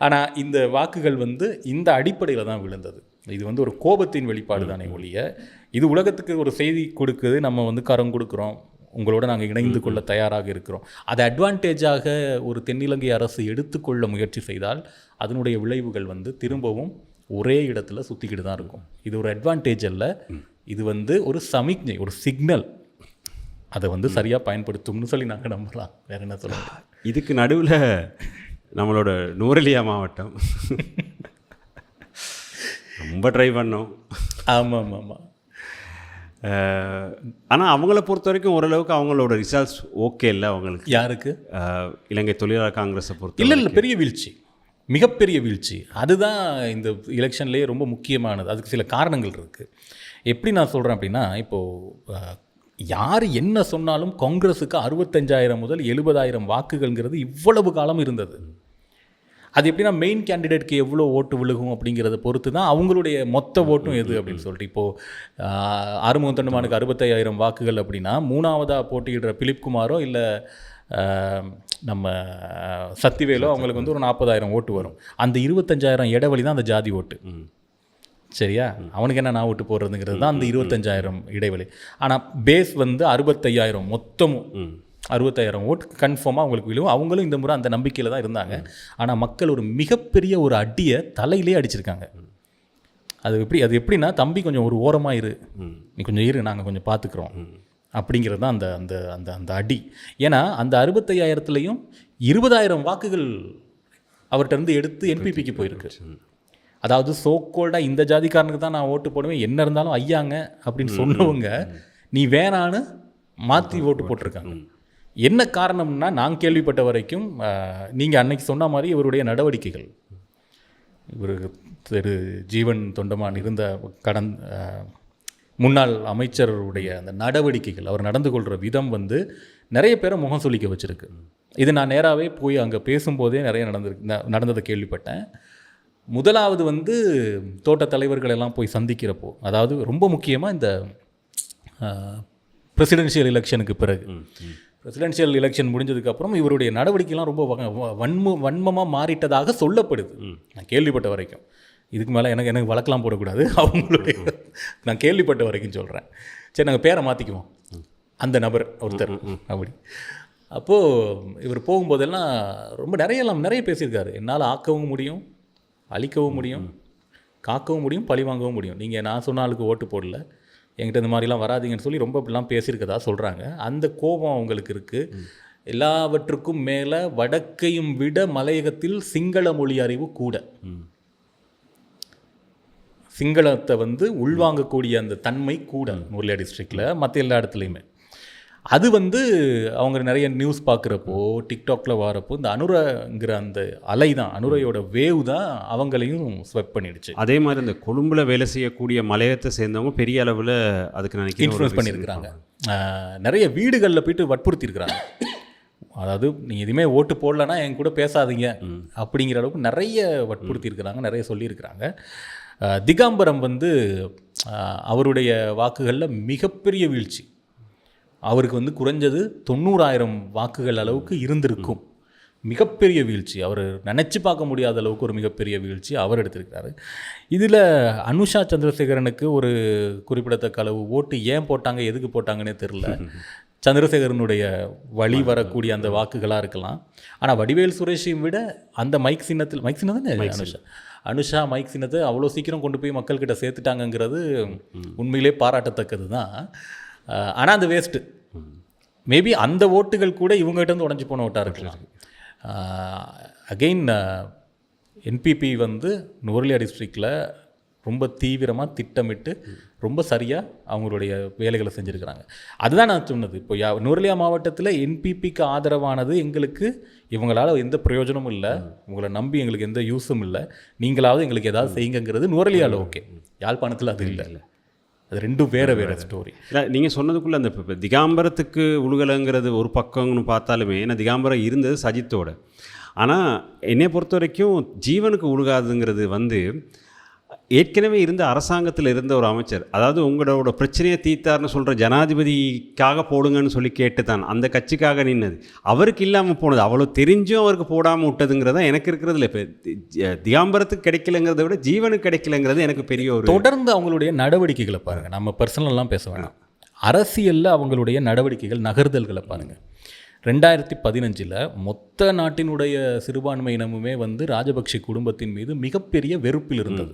ஆனால் இந்த வாக்குகள் வந்து இந்த அடிப்படையில் தான் விழுந்தது. இது வந்து ஒரு கோபத்தின் வெளிப்பாடு தானே ஒழிய இது உலகத்துக்கு ஒரு செய்தி கொடுக்குது, நம்ம வந்து கரம் கொடுக்குறோம், உங்களோட நாங்கள் இணைந்து கொள்ள தயாராக இருக்கிறோம். அதை அட்வான்டேஜாக ஒரு தென்னிலங்கை அரசு எடுத்துக்கொள்ள முயற்சி செய்தால் அதனுடைய விளைவுகள் வந்து திரும்பவும் ஒரே இடத்துல சுற்றிக்கிட்டு தான் இருக்கும். இது ஒரு அட்வான்டேஜ் அல்ல, இது வந்து ஒரு சமிக்ஞை, ஒரு சிக்னல். அதை வந்து சரியாக பயன்படுத்தும்னு சொல்லி நாங்கள் நம்பலாம். வேறு என்ன சொல்லுங்கள்? இதுக்கு நடுவில் நம்மளோட நுவரெலியா மாவட்டம் ரொம்ப ட்ரை பண்ணோம். ஆமாம் ஆமாம் ஆமாம். ஆனால் அவங்கள பொறுத்த வரைக்கும் ஓரளவுக்கு அவங்களோட ரிசல்ட்ஸ் ஓகே இல்லை அவங்களுக்கு. யாருக்கு? இலங்கை தொழிலாளர் காங்கிரஸை பொறுத்த இல்லை இல்லை, பெரிய வீழ்ச்சி, மிகப்பெரிய வீழ்ச்சி. அதுதான் இந்த எலெக்ஷன்லேயே ரொம்ப முக்கியமானது. அதுக்கு சில காரணங்கள் இருக்குது. எப்படி நான் சொல்கிறேன் அப்படின்னா, இப்போது யார் என்ன சொன்னாலும் காங்கிரஸுக்கு 65,000 முதல் 70,000 வாக்குகள்ங்கிறது இவ்வளவு காலம் இருந்தது. அது எப்படின்னா மெயின் கேண்டிடேட்க்கு எவ்வளோ ஓட்டு விழுகும் அப்படிங்கிறத பொறுத்து தான் அவங்களுடைய மொத்த ஓட்டும் எது அப்படின்னு சொல்லிட்டு. இப்போது ஆறுமுகம் தொண்டமானுக்கு 65,000 வாக்குகள் அப்படின்னா, மூணாவதாக போட்டியிடுற பிலிப் குமாரோ இல்லை நம்ம சக்திவேலோ அவங்களுக்கு வந்து ஒரு 40,000 ஓட்டு வரும். அந்த 25,000 இடைவெளி தான் அந்த ஜாதி ஓட்டு. சரியா? அவனுக்கு என்ன நான் ஓட்டு போடுறதுங்கிறது தான் அந்த 25,000 இடைவெளி. ஆனால் பேஸ் வந்து 65,000, மொத்தமும் 65,000 ஓட்டு கன்ஃபார்மாக அவங்களுக்கு விழுவும். அவங்களும் இந்த முறை அந்த நம்பிக்கையில் தான் இருந்தாங்க. ஆனால் மக்கள் ஒரு மிகப்பெரிய ஒரு அடியை தலையிலே அடிச்சிருக்காங்க. அது எப்படின்னா, தம்பி கொஞ்சம் ஒரு ஓரமாக இரு, நீ கொஞ்சம் இரு, நாங்கள் கொஞ்சம் பார்த்துக்குறோம் அப்படிங்கிறது தான் அந்த அந்த அந்த அந்த அடி. ஏன்னா அந்த 65,000த்துலேயும் 20,000 வாக்குகள் அவர்கிட்ட இருந்து எடுத்து என்பிபிக்கு போயிருக்கு. அதாவது சோக்கோல்டாக இந்த ஜாதிக்காரனுக்கு தான் நான் ஓட்டு போடுவேன், என்ன இருந்தாலும் ஐயாங்க அப்படின்னு சொன்னவங்க நீ வேணான்னு மாற்றி ஓட்டு போட்டிருக்காங்க. என்ன காரணம்னா, நான் கேள்விப்பட்ட வரைக்கும் நீங்கள் அன்னைக்கு சொன்ன மாதிரி இவருடைய நடவடிக்கைகள், இவர் திரு ஜீவன் தொண்டமான் இருந்த முன்னாள் அமைச்சருடைய அந்த நடவடிக்கைகள், அவர் நடந்து கொள்கிற விதம் வந்து நிறைய பேரை முகம் சொல்லிக்க வச்சுருக்கு. இது நான் நேராகவே போய் அங்கே பேசும்போதே நிறைய நடந்ததை கேள்விப்பட்டேன். முதலாவது வந்து தோட்ட தலைவர்கள் எல்லாம் போய் சந்திக்கிறப்போ, அதாவது ரொம்ப முக்கியமாக இந்த பிரசிடென்ஷியல் எலெக்ஷனுக்கு பிறகு, பிரசிடென்ஷியல் எலெக்ஷன் முடிஞ்சதுக்கப்புறம் இவருடைய நடவடிக்கைலாம் ரொம்ப வன்மமாக மாறிட்டதாக சொல்லப்படுது. நான் கேள்விப்பட்ட வரைக்கும். இதுக்கு மேலே எனக்கு வழக்கெல்லாம் போடக்கூடாது, அவங்களுடைய நான் கேள்விப்பட்ட வரைக்கும் சொல்கிறேன். சரி, நாங்கள் பேரை மாற்றிக்குவோம், அந்த நபர் ஒருத்தர் அப்படி. அப்போது இவர் போகும்போதெல்லாம் ரொம்ப நிறைய பேசியிருக்காரு. என்னால் ஆக்கவும் முடியும், அழிக்கவும் முடியும், காக்கவும் முடியும், பழி வாங்கவும் முடியும். நீங்கள் நான் சொன்ன ஆளுக்கு ஓட்டு போடல, என்கிட்ட இந்த மாதிரிலாம் வராதிங்கன்னு சொல்லி ரொம்ப இப்படிலாம் பேசியிருக்கதா சொல்கிறாங்க. அந்த கோபம் அவங்களுக்கு இருக்குது. எல்லாவற்றுக்கும் மேலே வடக்கையும் விட மலையகத்தில் சிங்கள மொழி அறிவு கூட, சிங்களத்தை வந்து உள்வாங்கக்கூடிய அந்த தன்மை கூட நுவரெலியா டிஸ்ட்ரிக்டில், மற்ற எல்லா இடத்துலையுமே. அது வந்து அவங்க நிறைய நியூஸ் பார்க்குறப்போ, டிக்டாக்ல வரப்போ, இந்த அனுரங்கிற அந்த அலை தான், அனுரையோட வேவ் தான் அவங்களையும் ஸ்வெப் பண்ணிடுச்சு. அதே மாதிரி இந்த கொழும்பில் வேலை செய்யக்கூடிய மலையத்தை சேர்ந்தவங்க பெரிய அளவில் அதுக்கு நினைக்கிறேன் இன்ஃப்ளூயன்ஸ் பண்ணியிருக்கிறாங்க. நிறைய வீடுகளில் போயிட்டு வற்புறுத்தியிருக்கிறாங்க. அதாவது நீங்கள் எதுவுமே ஓட்டு போடலன்னா என் கூட பேசாதீங்க அப்படிங்கிற அளவுக்கு நிறைய வற்புறுத்தியிருக்கிறாங்க, நிறைய சொல்லியிருக்கிறாங்க. திகாம்பரம் வந்து அவருடைய வாக்குகளில் மிகப்பெரிய வீழ்ச்சி. அவருக்கு வந்து குறைஞ்சது 90,000 வாக்குகள் அளவுக்கு இருந்திருக்கும். மிகப்பெரிய வீழ்ச்சி, அவர் நினச்சி பார்க்க முடியாத அளவுக்கு ஒரு மிகப்பெரிய வீழ்ச்சி அவர் எடுத்திருக்கிறாரு. இதில் அனுஷா சந்திரசேகரனுக்கு ஒரு குறிப்பிடத்தக்க அளவு ஓட்டு ஏன் போட்டாங்க, எதுக்கு போட்டாங்கன்னே தெரில. சந்திரசேகரனுடைய வழி வரக்கூடிய அந்த வாக்குகளாக இருக்கலாம். ஆனால் வடிவேல் சுரேஷையும் விட அந்த மைக் சின்னத்தில் அனுஷா மைக் சின்னத்தை அவ்வளோ சீக்கிரம் கொண்டு போய் மக்கள்கிட்ட சேர்த்துட்டாங்கங்கிறது உண்மையிலே பாராட்டத்தக்கது தான். ஆனால் அந்த வேஸ்ட்டு, மேபி அந்த ஓட்டுகள் கூட இவங்ககிட்ட வந்து உடஞ்சி போன ஓட்டாக இருக்கலாம். அகெயின் என்பிபி வந்து நுவரெலியா டிஸ்ட்ரிக்டில் ரொம்ப தீவிரமாக திட்டமிட்டு ரொம்ப சரியாக அவங்களுடைய வேலைகளை செஞ்சுருக்கிறாங்க. அதுதான் நான் சொன்னது. இப்போ நுவரெலியா மாவட்டத்தில் என்பிபிக்கு ஆதரவானது எங்களுக்கு இவங்களால் எந்த பிரயோஜனமும் இல்லை, உங்களை நம்பி எங்களுக்கு எந்த யூஸும் இல்லை, நீங்களாவது எங்களுக்கு ஏதாவது செய்யுங்கிறது நுவரெலியாவில் ஓகே. யாழ்ப்பாணத்தில் அது இல்லை. அது ரெண்டும் வேறு ஸ்டோரி. இல்லை, நீங்கள் சொன்னதுக்குள்ளே அந்த இப்போ திகாம்பரத்துக்கு உழுகலைங்கிறது ஒரு பக்கம்னு பார்த்தாலுமே, ஏன்னா திகாம்பரம் இருந்தது சஜித்தோட. ஆனால் என்னை பொறுத்த வரைக்கும் ஜீவனுக்கு உழுகாதுங்கிறது வந்து ஏற்கனவே இருந்த அரசாங்கத்தில் இருந்த ஒரு அமைச்சர், அதாவது உங்களோட பிரச்சனையை தீர்த்தார்னு சொல்கிற ஜனாதிபதிக்காக போடுங்கன்னு சொல்லி கேட்டு தான் அந்த கட்சிக்காக நின்னது. அவருக்கு இல்லாமல் போனது, அவ்வளோ தெரிஞ்சும் அவருக்கு போடாமல் விட்டதுங்கிறதா எனக்கு இருக்கிறதுல. இப்போ திகாம்பரத்துக்கு கிடைக்கலங்கிறத விட ஜீவனுக்கு கிடைக்கலங்கிறது எனக்கு பெரிய ஒரு. தொடர்ந்து அவங்களுடைய நடவடிக்கைகளை பாருங்கள், நம்ம பர்சனல்லாம் பேச வேணாம், அரசியலில் அவங்களுடைய நடவடிக்கைகள் நகர்தல்களை பாருங்கள். 2015 மொத்த நாட்டினுடைய சிறுபான்மையினமுமே ராஜபக்ஷ குடும்பத்தின் மீது மிகப்பெரிய வெறுப்பில் இருந்தது,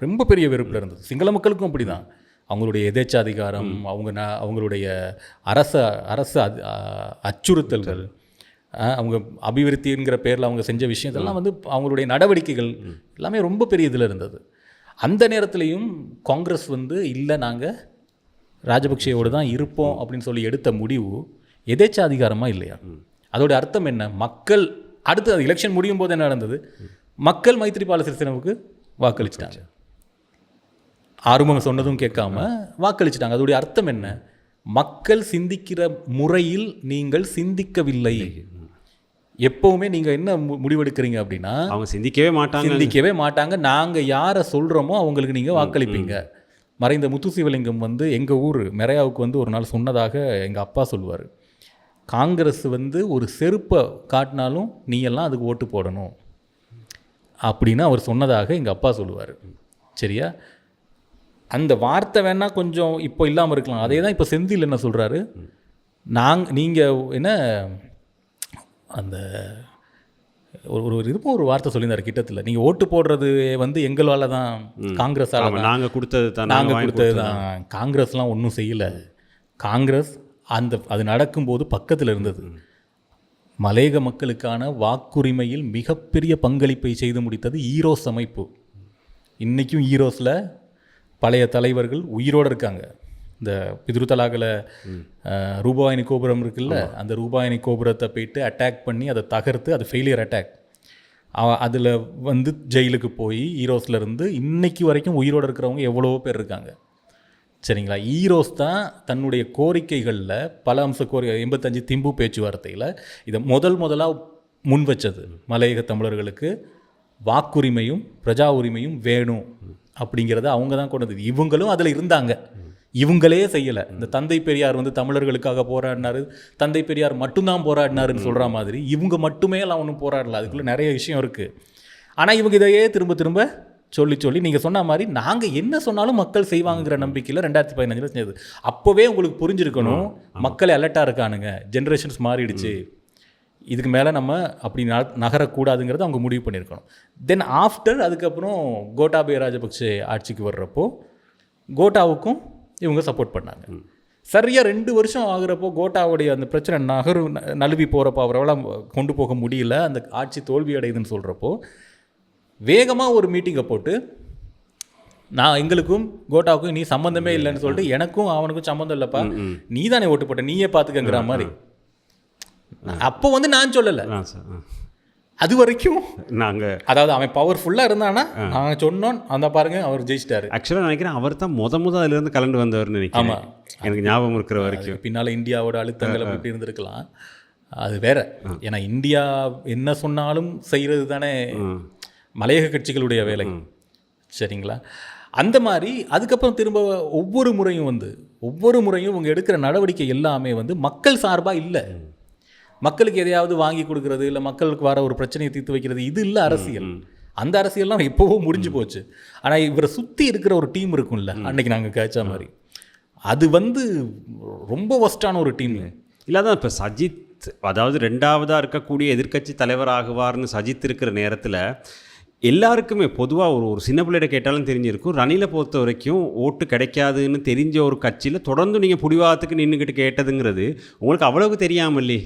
ரொம்ப பெரிய வெறுப்பில் இருந்தது. சிங்கள மக்களுக்கும் அப்படி தான். அவங்களுடைய எதேச்சாதிகாரம், அவங்களுடைய அரச அச்சுறுத்தல்கள், அவங்க அபிவிருத்திங்கிற பேரில் அவங்க செஞ்ச விஷயத்தெல்லாம் அவங்களுடைய நடவடிக்கைகள் எல்லாமே ரொம்ப பெரிய இதில் இருந்தது. அந்த நேரத்துலையும் காங்கிரஸ் இல்லை நாங்கள் ராஜபக்ஷையோடு தான் இருப்போம் அப்படின்னு சொல்லி எடுத்த முடிவு எதேச்சாதிகாரமாக இல்லையா? அதோட அர்த்தம் என்ன? மக்கள் அடுத்து அது எலெக்ஷன் முடியும் போது என்ன நடந்தது? மக்கள் மைத்ரிபால சிறிசேனவுக்கு வாக்களிச்சிட்டாங்க. ஆறுமுகம் சொன்னதும் கேட்காம வாக்களிச்சிட்டாங்க. அதோடைய அர்த்தம் என்ன? மக்கள் சிந்திக்கிற முறையில் நீங்கள் சிந்திக்கவில்லை. எப்போவுமே நீங்கள் என்ன முடிவெடுக்கிறீங்க அப்படின்னா, அவங்க சிந்திக்கவே மாட்டாங்க. நாங்கள் யாரை சொல்கிறோமோ அவங்களுக்கு நீங்கள் வாக்களிப்பீங்க. மறைந்த முத்துசிவலிங்கம் எங்கள் ஊர் மெரையாவுக்கு ஒரு நாள் சொன்னதாக எங்கள் அப்பா சொல்லுவார். காங்கிரஸ் ஒரு செருப்பை காட்டினாலும் நீ எல்லாம் அதுக்கு ஓட்டு போடணும் அப்படின்னு அவர் சொன்னதாக எங்கள் அப்பா சொல்லுவார். சரியா? அந்த வார்த்தை வேணால் கொஞ்சம் இப்போ இல்லாமல் இருக்கலாம். அதே தான் இப்போ செந்தில் என்ன சொல்கிறாரு, நீங்கள் என்ன அந்த ஒரு வார்த்தை சொல்லியிருந்தார் கிட்டத்தில், நீங்கள் ஓட்டு போடுறது எங்களால் தான், காங்கிரஸால் நாங்கள் கொடுத்தது தான். காங்கிரஸ்லாம் ஒன்றும் செய்யலை. காங்கிரஸ் அது நடக்கும்போது பக்கத்தில் இருந்தது. மலையக மக்களுக்கான வாக்குரிமையில் மிகப்பெரிய பங்களிப்பை செய்து முடித்தது ஈரோஸ் அமைப்பு. இன்றைக்கும் ஈரோஸில் பழைய தலைவர்கள் உயிரோடு இருக்காங்க. இந்த பிதுருத்தலாகில் ரூபாயினி கோபுரம் இருக்குல்ல, அந்த ரூபாயினி கோபுரத்தை போயிட்டு அட்டாக் பண்ணி அதை தகர்த்து, அது ஃபெயிலியர் அட்டாக், அதில் ஜெயிலுக்கு போய் ஈரோஸில் இருந்து இன்னைக்கு வரைக்கும் உயிரோடு இருக்கிறவங்க எவ்வளவோ பேர் இருக்காங்க. சரிங்களா? ஈரோஸ் தான் தன்னுடைய கோரிக்கைகளில் பல அம்ச 85 திம்பு பேச்சுவார்த்தையில் இதை முதலாக முன் வச்சது. மலையக தமிழர்களுக்கு வாக்குரிமையும் பிரஜா உரிமையும் வேணும் அப்படிங்கிறத அவங்க தான் கொண்டு வந்தது. இவங்களும் அதில் இருந்தாங்க, இவங்களே செய்யலை. இந்த தந்தை பெரியார் தமிழர்களுக்காக போராடினார், தந்தை பெரியார் மட்டும்தான் போராடினாருன்னு சொல்கிற மாதிரி இவங்க மட்டுமே எல்லாம் ஒன்றும் போராடல. அதுக்குள்ளே நிறைய விஷயம் இருக்குது. ஆனால் இவங்க இதையே திரும்ப திரும்ப சொல்லி நீங்கள் சொன்ன மாதிரி நாங்கள் என்ன சொன்னாலும் மக்கள் செய்வாங்கிற நம்பிக்கையில் 2015 செஞ்சது. அப்போவே உங்களுக்கு புரிஞ்சிருக்கணும், மக்கள் அலர்ட்டாக இருக்கானுங்க, ஜென்ரேஷன்ஸ் மாறிடுச்சு, இதுக்கு மேலே நம்ம அப்படி நகரக்கூடாதுங்கிறத அவங்க முடிவு பண்ணியிருக்கணும். தென் ஆஃப்டர் அதுக்கப்புறம் கோட்டாபய ராஜபக்ஷே ஆட்சிக்கு வர்றப்போ கோட்டாவுக்கும் இவங்க சப்போர்ட் பண்ணாங்க. சரியாக 2 வருஷம் ஆகுறப்போ கோட்டாவுடைய அந்த பிரச்சனை நழுவி போகிறப்போ, அவரால் கொண்டு போக முடியல, அந்த ஆட்சி தோல்வி அடையுதுன்னு சொல்கிறப்போ வேகமாக ஒரு மீட்டிங்கை போட்டு, நான் எங்களுக்கும் கோட்டாவுக்கும் நீ சம்மந்தமே இல்லைன்னு சொல்லிட்டு, எனக்கும் அவனுக்கும் சம்மந்தம் இல்லைப்பா, நீ தானே ஓட்டு போட்ட, நீயே பார்த்துக்கங்கிற மாதிரி. அப்போ நான் சொல்லலை, அது வரைக்கும் நாங்கள், அதாவது அவன் பவர்ஃபுல்லாக இருந்தானா நாங்கள் சொன்னோம், அந்த பாருங்க அவர் ஜெயிச்சிட்டாரு. ஆக்சுவலாக நினைக்கிறேன் அவர் தான் அதிலிருந்து கலந்து வந்தவர்னு நினைக்கிறேன். ஆமாம், எனக்கு ஞாபகம் இருக்கிற வரைக்கும். பின்னால் இந்தியாவோட அழுத்தங்கள் அப்படி இருந்திருக்கலாம், அது வேற. ஏன்னா இந்தியா என்ன சொன்னாலும் செய்கிறது தானே மலையக கட்சிகளுடைய வேலை. சரிங்களா? அந்த மாதிரி அதுக்கப்புறம் திரும்ப ஒவ்வொரு முறையும் இவங்க எடுக்கிற நடவடிக்கை எல்லாமே மக்கள் சார்பாக இல்லை. மக்களுக்கு எதையாவது வாங்கி கொடுக்கறது, இல்லை மக்களுக்கு வர ஒரு பிரச்சனையை தீர்த்து வைக்கிறது, இது இல்லை அரசியல். அந்த அரசியல்லாம் எப்போவோ முடிஞ்சு போச்சு. ஆனால் இவரை சுற்றி இருக்கிற ஒரு டீம் இருக்கும்ல, அன்னைக்கு நாங்கள் கேட்ச மாதிரி, அது ரொம்ப ஒஸ்டான ஒரு டீம். இல்லாதான் இப்போ சஜித், அதாவது 2ஆவதாக இருக்கக்கூடிய எதிர்க்கட்சி தலைவர் ஆகுவார்னு சஜித் இருக்கிற நேரத்தில் எல்லாருக்குமே பொதுவாக ஒரு சின்ன பிள்ளைகிட்ட கேட்டாலும் தெரிஞ்சிருக்கும், ரணிலை பொறுத்த வரைக்கும் ஓட்டு கிடைக்காதுன்னு தெரிஞ்ச ஒரு கட்சியில் தொடர்ந்து நீங்கள் புடிவாதத்துக்கு நின்றுக்கிட்டு கேட்டதுங்கிறது உங்களுக்கு அவ்வளவு தெரியாமல்லே.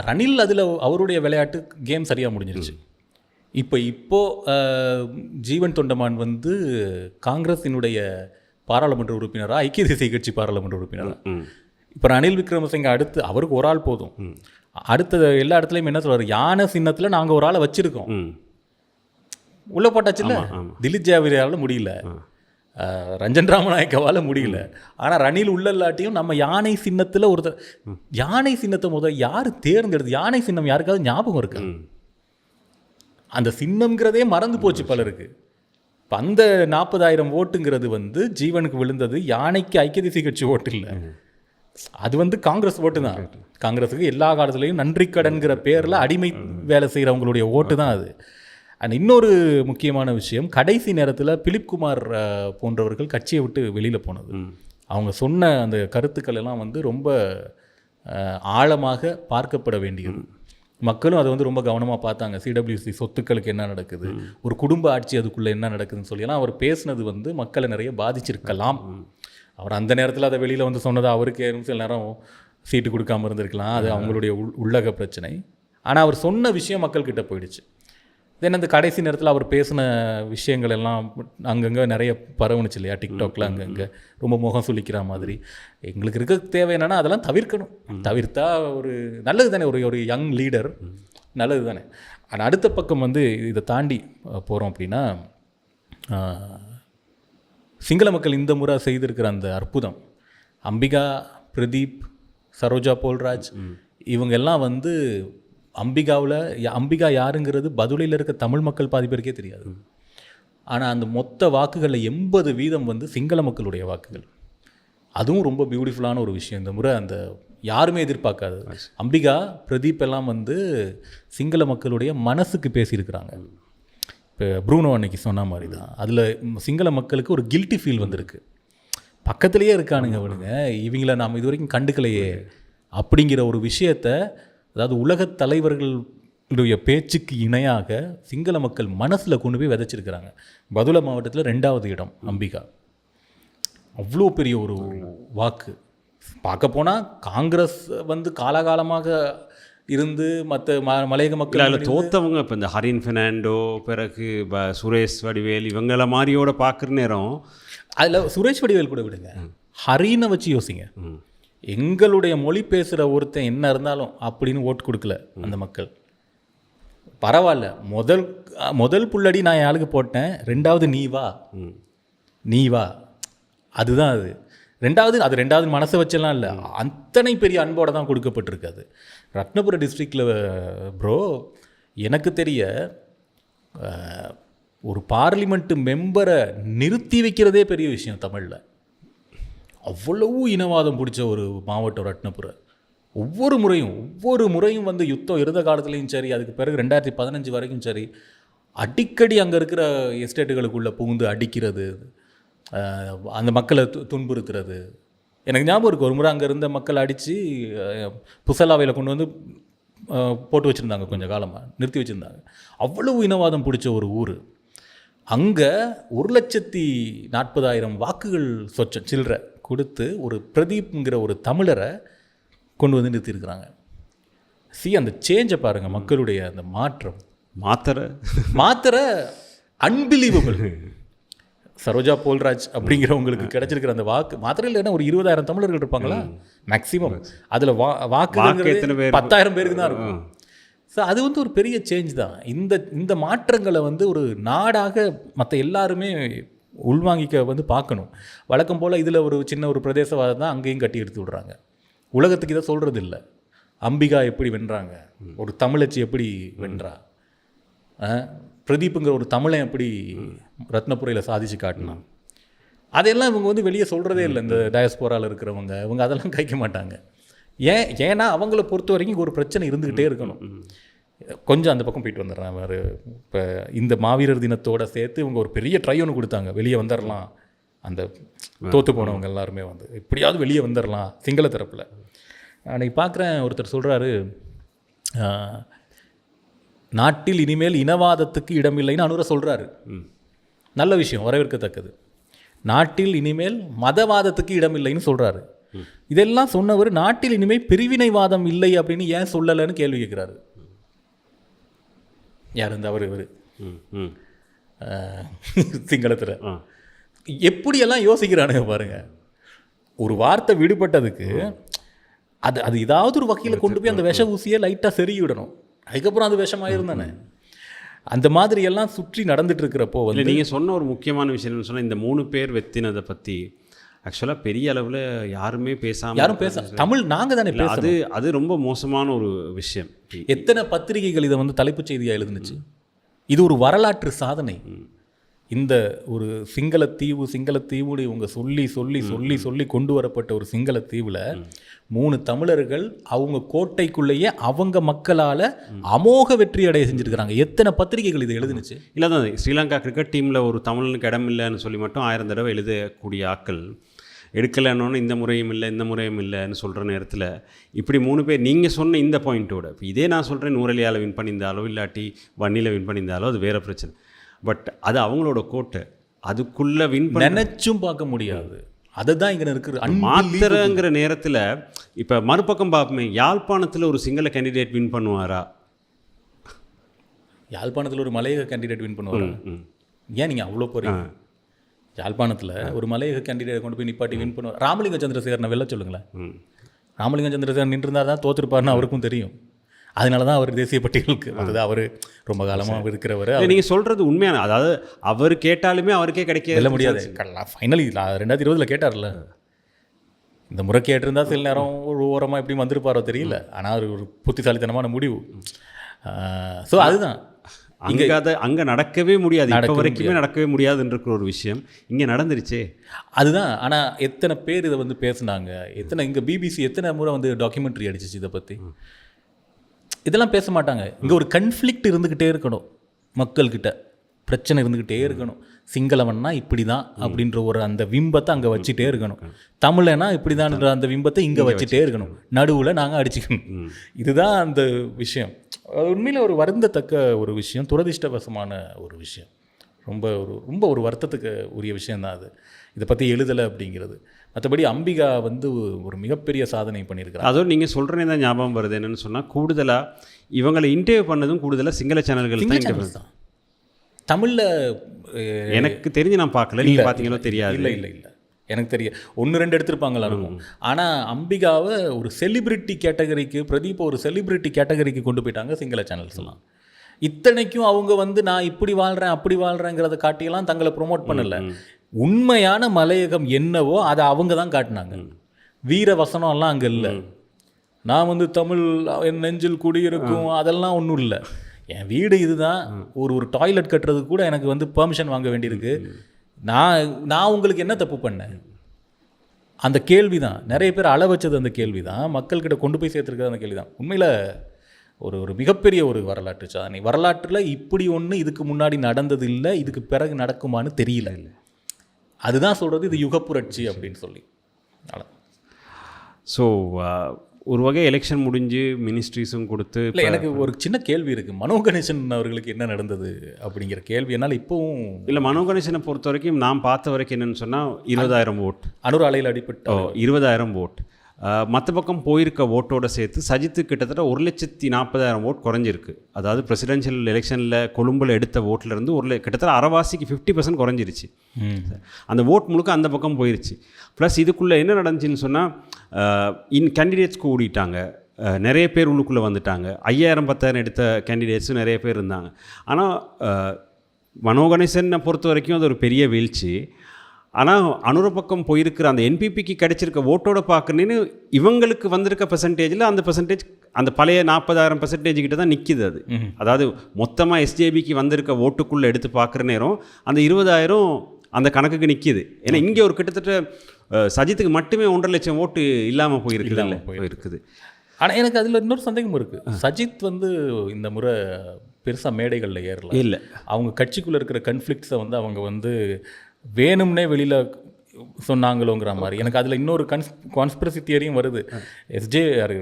ரணில் அதில் அவருடைய விளையாட்டு கேம் சரியாக முடிஞ்சிருச்சு. இப்போ ஜீவன் தொண்டமான் காங்கிரஸினுடைய பாராளுமன்ற உறுப்பினராக, ஐக்கிய தேசிய கட்சி பாராளுமன்ற உறுப்பினராக. இப்போ ரணில் விக்ரமசிங்க அடுத்து அவருக்கு ஒரு ஆள் போதும். அடுத்த எல்லா இடத்துலையும் என்ன சொல்கிறார், யானை சின்னத்தில் நாங்கள் ஒரு ஆளை வச்சுருக்கோம், உள்ள போட்டாச்சுல்ல. திலீப் ஜாவிரியால் முடியல, ரஞ்சன் ராமநாயக்கவால் முடியல. ஆனால் ரணில் உள்ள இல்லாட்டியும் நம்ம யானை சின்னத்தில் யானை சின்னத்தை யார் தேர்ந்தெடுத்து, யானை சின்னம் யாருக்காவது ஞாபகம் இருக்கு? அந்த சின்னம்ங்கிறதே மறந்து போச்சு பலருக்கு. இப்போ அந்த 40,000 ஓட்டுங்கிறது வந்து ஜீவனுக்கு விழுந்தது யானைக்கு ஐக்கிய தேசிய கட்சி ஓட்டு இல்லை, அது வந்து காங்கிரஸ் ஓட்டு தான். காங்கிரஸுக்கு எல்லா காலத்துலேயும் நன்றி கடன்கிற பேரில் அடிமை வேலை செய்கிறவங்களுடைய ஓட்டு தான் அது. அண்ட் இன்னொரு முக்கியமான விஷயம், கடைசி நேரத்தில் பிலிப் குமார் போன்றவர்கள் கட்சியை விட்டு வெளியில் போனது. அவங்க சொன்ன அந்த கருத்துக்கள் எல்லாம் வந்து ரொம்ப ஆழமாக பார்க்கப்பட வேண்டியது. மக்களும் அதை வந்து ரொம்ப கவனமாக பார்த்தாங்க. சிடபிள்யூசி சொத்துக்களுக்கு என்ன நடக்குது, ஒரு குடும்ப ஆட்சி அதுக்குள்ளே என்ன நடக்குதுன்னு சொல்லி எல்லாம் அவர் பேசுனது வந்து மக்களை நிறைய பாதிச்சிருக்கலாம். அவர் அந்த நேரத்தில் அதை வெளியில் வந்து சொன்னது அவருக்கு சில நேரம் சீட்டு கொடுக்காமல் இருந்திருக்கலாம், அது அவங்களுடைய உள்ளக பிரச்சனை. ஆனால் அவர் சொன்ன விஷயம் மக்கள்கிட்ட போயிடுச்சு. தென் அந்த கடைசி நேரத்தில் அவர் பேசின விஷயங்கள் எல்லாம் அங்கங்கே நிறைய பரவுனுச்சு இல்லையா, டிக்டாக்ல அங்கங்கே ரொம்ப முகம் சுளிக்கிற மாதிரி. எங்களுக்கு இருக்க தேவை என்னென்னா அதெல்லாம் தவிர்க்கணும். தவிர்த்தா ஒரு நல்லது தானே, ஒரு யங் லீடர் நல்லது தானே. ஆனால் அடுத்த பக்கம் வந்து இதை தாண்டி போகிறோம் அப்படின்னா, சிங்கள மக்கள் இந்த முறை செய்திருக்கிற அந்த அற்புதம், அம்பிகா, பிரதீப், சரோஜா போல்ராஜ் இவங்க எல்லாம் வந்து அம்பிகா யாருங்கிறது பதுளையில் இருக்க தமிழ் மக்கள் பாதி பேருக்கே தெரியாது. ஆனால் அந்த மொத்த வாக்குகளில் 80% வந்து சிங்கள மக்களுடைய வாக்குகள். அதுவும் ரொம்ப பியூட்டிஃபுல்லான ஒரு விஷயம். இந்த முறை அந்த யாருமே எதிர்பார்க்காது. அம்பிகா, பிரதீப் எல்லாம் வந்து சிங்கள மக்களுடைய மனசுக்கு பேசியிருக்கிறாங்க. இப்போ ப்ரூனோ அன்னைக்கு சொன்ன மாதிரி தான் அதில் சிங்கள மக்களுக்கு ஒரு கில்ட்டி ஃபீல் வந்திருக்கு. பக்கத்துலேயே இருக்கானுங்க அவனுங்க, இவங்கள நாம் இது வரைக்கும் கண்டுக்கலையே அப்படிங்கிற ஒரு விஷயத்தை, அதாவது உலகத் தலைவர்களுடைய பேச்சுக்கு இணையாக சிங்கள மக்கள் மனசில் கொண்டு போய் விதைச்சிருக்கிறாங்க. பதுளை மாவட்டத்தில் 2வது இடம் அம்பிகா. அவ்வளோ பெரிய ஒரு வாக்கு. பார்க்க போனால் காங்கிரஸ் வந்து காலகாலமாக இருந்து மற்ற மலையக மக்கள் அதில் தோத்தவங்க இப்போ இந்த ஹரின் பெர்னாண்டோ, பிறகு சுரேஷ் வடிவேல் இவங்கள மாதிரியோட பார்க்குற நேரம், அதில் சுரேஷ் வடிவேல் கூட விடுங்க, ஹரினை வச்சு யோசிங்க. எங்களுடைய மொழி பேசுகிற ஒருத்தன் என்ன இருந்தாலும் அப்படின்னு ஓட்டு கொடுக்கல அந்த மக்கள். பரவாயில்ல, முதல் புள்ளடி நான் யாருக்கு போட்டேன், 2வது நீ வா, அதுதான் அது. 2வது மனசை வச்செல்லாம் இல்லை, அத்தனை பெரிய அன்போடு தான் கொடுக்கப்பட்டிருக்காது. ரத்னபுர டிஸ்ட்ரிக்டில் ப்ரோ எனக்கு தெரிய ஒரு பார்லிமெண்ட்டு மெம்பரை நிறுத்தி வைக்கிறதே பெரிய விஷயம் தமிழில். அவ்வளவு இனவாதம் பிடிச்ச ஒரு மாவட்டம் ரத்னபுரம். ஒவ்வொரு முறையும் வந்து யுத்தம் இருந்த காலத்துலேயும் சரி, அதுக்கு பிறகு 2015 வரைக்கும் சரி, அடிக்கடி அங்கே இருக்கிற எஸ்டேட்டுகளுக்குள்ளே புகுந்து அடிக்கிறது, அந்த மக்களை துன்புறுத்துறது. எனக்கு ஞாபகம் இருக்குது, ஒரு முறை அங்கே இருந்த மக்கள் அடித்து புசலாவையில் கொண்டு வந்து போட்டு வச்சுருந்தாங்க, கொஞ்சம் காலமாக நிறுத்தி வச்சுருந்தாங்க. அவ்வளவு இனவாதம் பிடிச்ச ஒரு ஊர். அங்கே 1,40,000 வாக்குகள் சில்லற கொடுத்து ஒரு பிரதீப்ங்கிற ஒரு தமிழரை கொண்டு வந்து நிறுத்தியிருக்கிறாங்க. அந்த சேஞ்சை பாருங்கள், மக்களுடைய அந்த மாத்திர அன்பிலீவபிள். சரோஜா போல்ராஜ் அப்படிங்கிறவங்களுக்கு கிடைச்சிருக்கிற அந்த வாக்கு மாத்திரையில் என்ன ஒரு 20,000 தமிழர்கள் இருப்பாங்களா மேக்சிமம். அதில் வாக்கு 10,000 பேருக்கு தான் இருக்கும். ஸோ அது வந்து ஒரு பெரிய சேஞ்ச் தான். இந்த மாற்றங்களை வந்து ஒரு நாடாக மற்ற எல்லாருமே உள்வாங்கிக்க வந்து பார்க்கணும். வழக்கம் போல் இதில் ஒரு சின்ன ஒரு பிரதேசவாதம் தான் அங்கேயும் கட்டி எடுத்து விடுறாங்க. உலகத்துக்கு இதை சொல்கிறது இல்லை. அம்பிகா எப்படி வென்றாங்க, ஒரு தமிழச்சி எப்படி வென்றா, பிரதீப்புங்கிற ஒரு தமிழன் எப்படி ரத்னபுரையில் சாதிச்சு காட்டினான், அதெல்லாம் இவங்க வந்து வெளியே சொல்கிறதே இல்லை. இந்த டயஸ்போராவில் இருக்கிறவங்க இவங்க அதெல்லாம் கைக்க மாட்டாங்க. ஏன்னா அவங்கள பொறுத்த வரைக்கும் ஒரு பிரச்சனை இருந்துக்கிட்டே இருக்கணும். கொஞ்சம் அந்த பக்கம் போயிட்டு வந்துடுறேன். வேறு இப்போ இந்த மாவீரர் தினத்தோடு சேர்த்து இவங்க ஒரு பெரிய ட்ரை ஒன்று கொடுத்தாங்க, வெளியே வந்துடலாம், அந்த தோற்று போனவங்க எல்லாருமே வந்து எப்படியாவது வெளியே வந்துடலாம் சிங்கள தரப்பில். அன்றைக்கி பார்க்குறேன், ஒருத்தர் சொல்கிறாரு, நாட்டில் இனிமேல் இனவாதத்துக்கு இடமில்லைன்னு அனுர சொல்கிறாரு. நல்ல விஷயம், வரவேற்கத்தக்கது. நாட்டில் இனிமேல் மதவாதத்துக்கு இடமில்லைன்னு சொல்கிறாரு. இதெல்லாம் சொன்னவர் நாட்டில் இனிமேல் பிரிவினைவாதம் இல்லை அப்படின்னு ஏன் சொல்லலைன்னு கேள்வி கேட்குறாரு. யார் இந்த அவர் சிங்களத்தில் எப்படியெல்லாம் யோசிக்கிறானுங்க பாருங்க. ஒரு வார்த்தை விடுபட்டதுக்கு அது ஏதாவது ஒரு வகையில் கொண்டு போய் அந்த விஷ ஊசியை லைட்டாக செருகி விடணும், அதுக்கப்புறம் அது விஷமாயிருந்தானே. அந்த மாதிரி எல்லாம் சுற்றி நடந்துட்டு இருக்கிறப்போ வந்து நீங்கள் சொன்ன ஒரு முக்கியமான விஷயம் சொன்னால், இந்த 3 பேர் வெத்தினதை பற்றி ஆக்சுவலாக பெரிய அளவில் யாருமே யாரும் தமிழ் நாங்கள் தானே அது ரொம்ப மோசமான ஒரு விஷயம். எத்தனை பத்திரிகைகள் இதை வந்து தலைப்புச் செய்தியாக எழுதுனுச்சு. இது ஒரு வரலாற்று சாதனை. இந்த ஒரு சிங்களத்தீவு இவங்க சொல்லி சொல்லி சொல்லி சொல்லி கொண்டு வரப்பட்ட ஒரு சிங்களத்தீவில் 3 தமிழர்கள் அவங்க கோட்டைக்குள்ளேயே அவங்க மக்களால் அமோக வெற்றி அடைய செஞ்சுருக்கிறாங்க. எத்தனை பத்திரிகைகள் இது எழுதுனுச்சு? இல்லை தான் ஸ்ரீலங்கா கிரிக்கெட் டீமில் ஒரு தமிழனுக்கு இடம் இல்லைன்னு சொல்லி மட்டும் 1000 தடவை எழுதக்கூடிய ஆக்கள் எடுக்கலைன்னு இந்த முறையும் இல்லைன்னு சொல்கிற நேரத்தில் இப்படி 3 பேர் நீங்கள் சொன்ன இந்த பாயிண்ட்டோட இப்போ இதே நான் சொல்கிறேன் நூறலியால் வின் பண்ணியிருந்தாலோ இல்லாட்டி வன்னியில் வின் பண்ணியிருந்தாலோ அது வேறு பிரச்சனை. பட் அது அவங்களோட கோட்டை, அதுக்குள்ளே வின் நினைச்சும் பார்க்க முடியாது. அதுதான் இங்கே இருக்குது மாத்திரங்கிற நேரத்தில். இப்போ மறுபக்கம் பார்ப்போமே, யாழ்ப்பாணத்தில் ஒரு சிங்கள கேண்டிடேட் வின் பண்ணுவாரா? யாழ்ப்பாணத்தில் ஒரு மலையக கேண்டிடேட் வின் பண்ணுவாரா? ஏன் நீங்கள் அவ்வளோ போகிறீங்க? யாழ்ப்பாணத்தில் ஒரு மலையக கேண்டிடேட் கொண்டு போய் நிப்பாட்டி வின் பண்ணுவார். ராமலிங்க சந்திரசேகரனை வெளில சொல்லுங்களேன். ராமலிங்க சந்திரசேகரன் நின்றுருந்தால் தான் தோற்றுருப்பாருன்னு அவருக்கும் தெரியும். அதனால தான் அவர் தேசிய பட்டியலுக்கு அதுதான் அவர் ரொம்ப காலமாக இருக்கிறவர். நீங்கள் சொல்கிறது உண்மையான, அதாவது அவர் கேட்டாலுமே அவருக்கே கிடைக்க முடியாது. ஃபைனலி 2020 கேட்டார்ல, இந்த முறை கேட்டிருந்தா சில நேரம் ஒரு ஓரமாக எப்படி வந்திருப்பாரோ தெரியல. ஆனால் ஒரு புத்திசாலித்தனமான முடிவு. ஸோ அதுதான் அங்கே நடக்கவே முடியாது, இப்போ வரைக்குமே நடக்கவே முடியாதுன்ற ஒரு விஷயம் இங்கே நடந்துருச்சே. அதுதான். ஆனால் எத்தனை பேர் இதை வந்து பேசுனாங்க, எத்தனை இங்கே பிபிசி எத்தனை முறை வந்து டாக்குமெண்ட்ரி அடிச்சிச்சு இதை பற்றி. இதெல்லாம் பேச மாட்டாங்க. இங்கே ஒரு கன்ஃப்ளிக்ட் இருந்துக்கிட்டே இருக்கணும், மக்கள்கிட்ட பிரச்சனை இருந்துக்கிட்டே இருக்கணும். சிங்களவன்னா இப்படி தான் அப்படின்ற ஒரு அந்த விம்பத்தை அங்கே வச்சுட்டே இருக்கணும். தமிழனா இப்படி தான்ன்ற அந்த விம்பத்தை இங்கே வச்சுட்டே இருக்கணும். நடுவில் நாங்கள் அடிச்சுக்கணும். இதுதான் அந்த விஷயம். உண்மையில் ஒரு வருந்தத்தக்க ஒரு விஷயம், துரதிர்ஷ்டவசமான ஒரு விஷயம். ரொம்ப ஒரு வருத்தத்துக்கு உரிய விஷயந்தான் அது. இதை பற்றி எழுதலை அப்படிங்கிறது. மற்றபடி அம்பிகா வந்து ஒரு மிகப்பெரிய சாதனை பண்ணியிருக்கிறாங்க. அதுவும் நீங்கள் சொல்கிறனே தான் ஞாபகம் வருது. என்னென்னு சொன்னால், கூடுதலாக இவங்களை இன்டர்வியூ பண்ணதும் கூடுதலாக சிங்கள சேனல்கள் தான். தமிழில் எனக்கு தெரிஞ்சு நான் பார்க்கல, நீங்கள் பார்த்தீங்களோ தெரியாது. இல்லை எனக்கு தெரியும், 1-2 எடுத்திருப்பாங்களா இருக்கும். ஆனால் அம்பிகாவை ஒரு செலிபிரிட்டி கேட்டகரிக்கு, பிரதீப் ஒரு செலிபிரிட்டி கேட்டகரிக்கு கொண்டு போயிட்டாங்க சிங்கள சேனல்ஸ்லாம். இத்தனைக்கும் அவங்க வந்து நான் இப்படி வாழ்கிறேன் அப்படி வாழ்கிறேங்கிறத காட்டியெல்லாம் தங்களை ப்ரொமோட் பண்ணலை. உண்மையான மலையகம் என்னவோ அதை அவங்க தான் காட்டினாங்க. வீர வசனம்லாம் அங்கே இல்லை. நான் வந்து தமிழ் என் நெஞ்சில் குடியிருக்கும் அதெல்லாம் ஒன்றும் இல்லை. என் வீடு இதுதான், ஒரு டாய்லெட் கட்டுறதுக்கு கூட எனக்கு வந்து பெர்மிஷன் வாங்க வேண்டியிருக்கு. நான் உங்களுக்கு என்ன தப்பு பண்ணேன்? அந்த கேள்வி தான் நிறைய பேர் அள வச்சது. அந்த கேள்வி தான் மக்கள்கிட்ட கொண்டு போய் சேர்த்துருக்கிறது. அந்த கேள்வி தான் உண்மையில் ஒரு மிகப்பெரிய ஒரு வரலாற்று சாதனை. வரலாற்றில் இப்படி ஒன்று இதுக்கு முன்னாடி நடந்தது இல்லை, இதுக்கு பிறகு நடக்குமான்னு தெரியல. அதுதான் சொல்கிறது இது யுகப்புரட்சி அப்படின்னு சொல்லி. ஸோ ஒரு வகை எலெக்ஷன் முடிஞ்சு மினிஸ்ட்ரிஸும் கொடுத்து. இல்லை, எனக்கு ஒரு சின்ன கேள்வி இருக்குது. மனோ கணேசன் அவர்களுக்கு என்ன நடந்தது அப்படிங்கிற கேள்வி என்னால் இப்போவும். இல்லை, மனோ கணேசனை பொறுத்த வரைக்கும் நான் பார்த்த வரைக்கும் என்னென்னு சொன்னால் 20,000 ஓட் அனுர் அலையில் அடிப்பட்ட 20,000 ஓட். மற்ற பக்கம் போயிருக்க ஓட்டோடு சேர்த்து சஜித்து கிட்டத்தட்ட 1,40,000 ஓட் குறைஞ்சிருக்கு. அதாவது பிரசிடென்ஷியல் எலெக்ஷனில் கொழும்பில் எடுத்த ஓட்டிலேருந்து கிட்டத்தட்ட அரைவாசிக்கு 50% குறைஞ்சிருச்சு. அந்த ஓட் முழுக்க அந்த பக்கம் போயிருச்சு. ப்ளஸ் இதுக்குள்ளே என்ன நடந்துச்சுன்னு சொன்னால், கேண்டிடேட்ஸ் கூடிட்டாங்க, நிறைய பேர் உள்ளுக்குள்ளே வந்துட்டாங்க. 5,000-10,000 எடுத்த கேண்டிடேட்ஸும் நிறைய பேர் இருந்தாங்க. ஆனால் மனோ கணேசனை பொறுத்த வரைக்கும் அது ஒரு பெரிய வீழ்ச்சி. ஆனால் அனுர பக்கம் போயிருக்கிற அந்த என்பிபிக்கு கிடைச்சிருக்க ஓட்டோட பார்க்கணுன்னு இவங்களுக்கு வந்திருக்க பெர்சன்டேஜில் அந்த பெர்சன்டேஜ் அந்த பழைய 40,000% கிட்ட தான் நிற்கிது. அது அதாவது மொத்தமாக எஸ்ஜேபிக்கு வந்திருக்க ஓட்டுக்குள்ளே எடுத்து பார்க்குற நேரம் அந்த 20,000 அந்த கணக்குக்கு நிற்கிது. ஏன்னா இங்கே ஒரு கிட்டத்தட்ட சஜித்துக்கு மட்டுமே 1.5 லட்சம் ஓட்டு இல்லாமல் போயிருக்குது. ஆனால் எனக்கு அதில் இன்னொரு சந்தேகம் இருக்குது. சஜித் வந்து இந்த முறை பெருசாக மேடைகளில் ஏறல. இல்லை, அவங்க கட்சிக்குள்ளே இருக்கிற கன்ஃப்ளிக்ட்ஸை வந்து அவங்க வந்து வேணும்னே வெளியில் சொன்னாங்களோங்கிற மாதிரி எனக்கு அதில் இன்னொரு கான்ஸ்பிரசி தியரியும் வருது.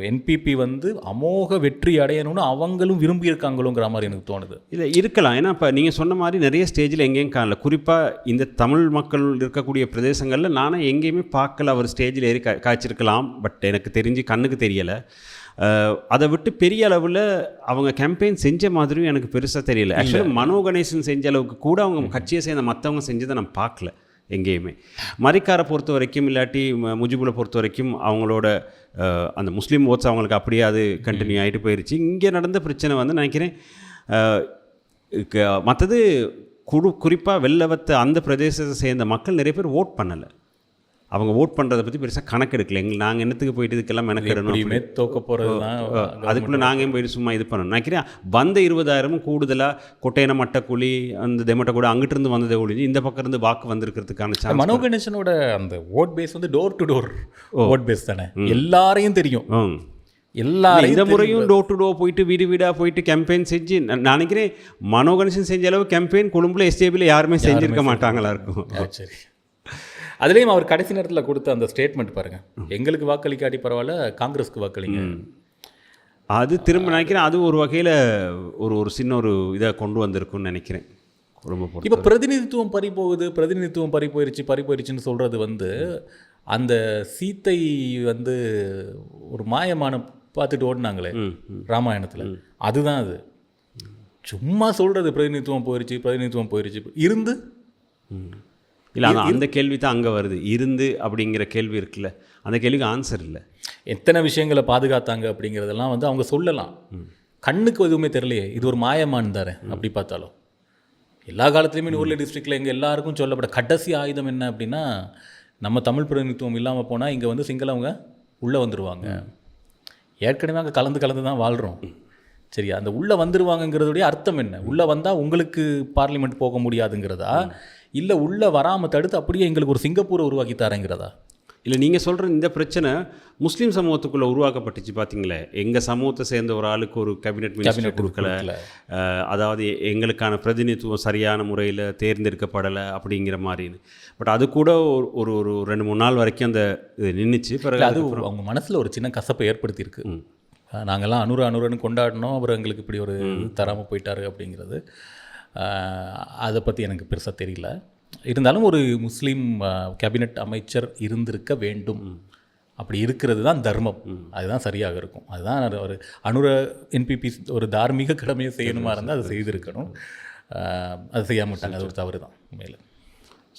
என்பிபி வந்து அமோக வெற்றி அடையணும்னு அவங்களும் விரும்பியிருக்காங்களோங்கிற மாதிரி எனக்கு தோணுது. இல்லை, இருக்கலாம். ஏன்னா இப்போ நீங்கள் சொன்ன மாதிரி நிறைய ஸ்டேஜில் எங்கேயும் காணல. குறிப்பாக இந்த தமிழ் மக்கள் இருக்கக்கூடிய பிரதேசங்களில் நானும் எங்கேயுமே பார்க்கல. அவர் ஸ்டேஜில் ஏறி காய்ச்சிருக்கலாம். பட் எனக்கு தெரிஞ்சு கண்ணுக்கு தெரியலை. அதை விட்டு பெரிய அளவில் அவங்க கேம்பெயின் செஞ்ச மாதிரியும் எனக்கு பெருசாக தெரியல. ஆக்சுவலி மனோ கணேசன் செஞ்ச அளவுக்கு கூட அவங்க கட்சியை சேர்ந்த மற்றவங்க செஞ்சதை நான் பார்க்கல எங்கேயுமே. மரிக்காரை பொறுத்த வரைக்கும் இல்லாட்டி முஜிபுலை பொறுத்த வரைக்கும் அவங்களோட அந்த முஸ்லீம் ஓட்ஸ் அவங்களுக்கு அப்படியே அது கண்டினியூ ஆகிட்டு போயிடுச்சு. இங்கே நடந்த பிரச்சனை வந்து நினைக்கிறேன் மற்றது குறிப்பாக வெள்ளவத்தை அந்த பிரதேசத்தை சேர்ந்த மக்கள் நிறைய பேர் ஓட் பண்ணலை. அவங்க ஓட் பண்ணுறதை பற்றி பெருசாக கணக்கெடுக்கல. நாங்கள் என்னத்துக்கு போயிட்டு இதுக்கெல்லாம் மெனக்கெடணும், தோக்க போகிறது தான், அதுக்குள்ளே நாங்கள் ஏன் போயிட்டு சும்மா இது பண்ணணும் நினைக்கிறேன். வந்த 20,000 கூடுதலாக கொட்டையன மட்டக்குழி அந்த தெமட்ட கூட அங்கிட்டிருந்து வந்ததை ஒழிஞ்சு இந்த பக்கம் இருந்து வாக்கு வந்திருக்கிறதுக்கான சான்ஸ். மனோ கணேசனோட அந்த ஓட் பேஸ் வந்து door to door vote base தானே, எல்லாரையும் தெரியும். எல்லாரும் இந்த முறையும் டோர் டு டோர் போயிட்டு வீடு வீடாக போயிட்டு கேம்பெயின் செஞ்சு நான் நினைக்கிறேன் மனோ கணேசன் செஞ்ச அளவு கேம்பெயின் கொழும்புல எஸ்டிபியில் யாருமே செஞ்சிருக்க மாட்டாங்களா இருக்கும். சரி, அதுலேயும் அவர் கடைசி நேரத்தில் கொடுத்த அந்த ஸ்டேட்மெண்ட் பாருங்கள், எங்களுக்கு வாக்களிக்காட்டி பரவாயில்ல, காங்கிரஸுக்கு வாக்களிங்க. அது திரும்ப நினைக்கிறேன் அது ஒரு வகையில் ஒரு சின்ன ஒரு இதை கொண்டு வந்திருக்குன்னு நினைக்கிறேன். ரொம்ப இப்போ பிரதிநிதித்துவம் பறி போயிருச்சுன்னு சொல்கிறது வந்து அந்த சீத்தை வந்து ஒரு மாயமான பார்த்துட்டு ஓடினாங்களே ராமாயணத்தில், அதுதான் அது. சும்மா சொல்கிறது பிரதிநிதித்துவம் போயிருச்சு இருந்து இல்லை. அந்த கேள்வி தான் அங்கே வருது. இருந்து அப்படிங்கிற கேள்வி இருக்குல்ல, அந்த கேள்விக்கு ஆன்சர் இல்லை. எத்தனை விஷயங்களை பாதுகாத்தாங்க அப்படிங்கிறதெல்லாம் வந்து அவங்க சொல்லலாம். கண்ணுக்கு எதுவுமே தெரியலையே, இது ஒரு மாயமான் தானே. அப்படி பார்த்தாலும் எல்லா காலத்துலேயுமே நூர்லி டிஸ்ட்ரிக்டில் எங்கள் எல்லாருக்கும் சொல்லப்பட கடைசி ஆயுதம் என்ன அப்படின்னா, நம்ம தமிழ் பிரதிநிதித்துவம் இல்லாமல் போனால் இங்கே வந்து சிங்களவங்க உள்ளே வந்துடுவாங்க. ஏற்கனவே அங்கே கலந்து தான் வாழ்கிறோம். சரியா, அந்த உள்ளே வந்துடுவாங்கங்கிறதுடைய அர்த்தம் என்ன? உள்ளே வந்தால் உங்களுக்கு பார்லிமெண்ட் போக முடியாதுங்கிறதா, இல்லை உள்ளே வராமல் தடுத்து அப்படியே எங்களுக்கு ஒரு சிங்கப்பூரை உருவாக்கி தரேங்கிறதா? இல்லை, நீங்கள் சொல்கிற இந்த பிரச்சனை முஸ்லீம் சமூகத்துக்குள்ளே உருவாக்கப்பட்டுச்சு. பார்த்தீங்களே, எங்கள் சமூகத்தை சேர்ந்த ஒரு ஆளுக்கு ஒரு கேபினெட் மினிஸ்டர் கொடுக்கல, அதாவது எங்களுக்கான பிரதிநிதித்துவம் சரியான முறையில் தேர்ந்தெடுக்கப்படலை அப்படிங்கிற மாதிரின்னு. பட் அது கூட ஒரு 2-3 நாள் வரைக்கும் அந்த இது நின்றுச்சு. பிறகு அது அவங்க மனசில் ஒரு சின்ன கசப்பை ஏற்படுத்தியிருக்கு. நாங்கள்லாம் அனுரன்னு கொண்டாடினோம், அவர் எங்களுக்கு இப்படி ஒரு தராமல் போயிட்டாரு அப்படிங்கிறது. அதை பற்றி எனக்கு பெருசாக தெரியல. இருந்தாலும் ஒரு முஸ்லீம் கேபினெட் அமைச்சர் இருந்திருக்க வேண்டும். அப்படி இருக்கிறது தான் தர்மம், அதுதான் சரியாக இருக்கும். அதுதான் ஒரு அனுர என்பிபி ஒரு தார்மீக கடமையை செய்யணுமா இருந்தால் அதை செய்திருக்கணும். அது செய்யாம விட்டாங்க, அது ஒரு தவறு தான் மேலும்.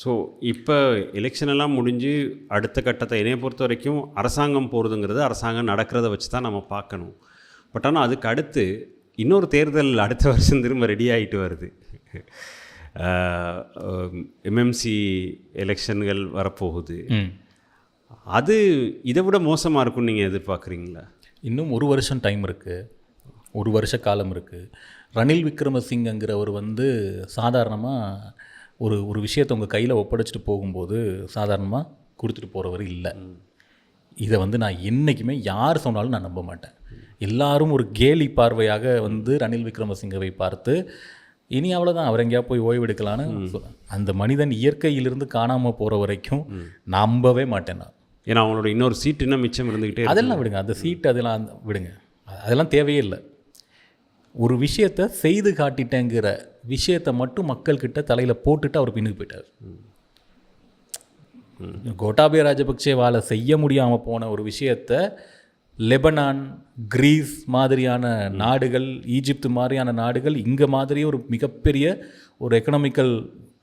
ஸோ இப்போ எலெக்ஷனெல்லாம் முடிஞ்சு அடுத்த கட்டத்தை என்னையை பொறுத்த வரைக்கும் அரசாங்கம் போகிறதுங்கிறது அரசாங்கம் நடக்கிறத வச்சு தான் நம்ம பார்க்கணும். பட் ஆனால் அதுக்கு அடுத்து இன்னொரு தேர்தல் அடுத்த வருஷம் திரும்ப ரெடி ஆகிட்டு வருது. எம்எம்சி எலெக்ஷன்கள் வரப்போகுது. அது இதை விட மோசமாக இருக்கும்னு நீங்கள் எதிர்பார்க்குறீங்களா? இன்னும் 1 வருஷம் டைம் இருக்குது, 1 வருஷ காலம் இருக்குது. ரணில் விக்ரமசிங்கங்கிறவர் வந்து சாதாரணமாக ஒரு விஷயத்தை உங்கள் கையில் ஒப்படைச்சிட்டு போகும்போது சாதாரணமாக கொடுத்துட்டு போகிறவர் இல்லை. இதை வந்து நான் என்றைக்குமே யார் சொன்னாலும் நான் நம்ப மாட்டேன். எல்லாரும் ஒரு கேலி பார்வையாக வந்து ரணில் விக்ரமசிங்கவை பார்த்து இனி அவ்வளோதான், அவர் எங்கேயா போய் ஓய்வெடுக்கலான்னு அந்த மனிதன் இயற்கையிலிருந்து காணாமல் போகிற வரைக்கும் நம்பவே மாட்டேன் நான். ஏன்னா அவனோட இன்னொரு சீட் இன்னும் மிச்சம் இருந்துக்கிட்டே, அதெல்லாம் விடுங்க, அந்த சீட்டு அதெல்லாம் விடுங்க, அதெல்லாம் தேவையே இல்லை. ஒரு விஷயத்தை செய்து காட்டிட்டேங்கிற விஷயத்தை மட்டும் மக்கள்கிட்ட தலையில் போட்டுட்டு அவர் பின்னுக்கு போயிட்டார். கோட்டாபய ராஜபக்சேவால் செய்ய முடியாமல் போன ஒரு விஷயத்தை லெபனான், கிரீஸ் மாதிரியான நாடுகள், ஈஜிப்து மாதிரியான நாடுகள், இங்கே மாதிரியே ஒரு மிகப்பெரிய ஒரு எக்கனாமிக்கல்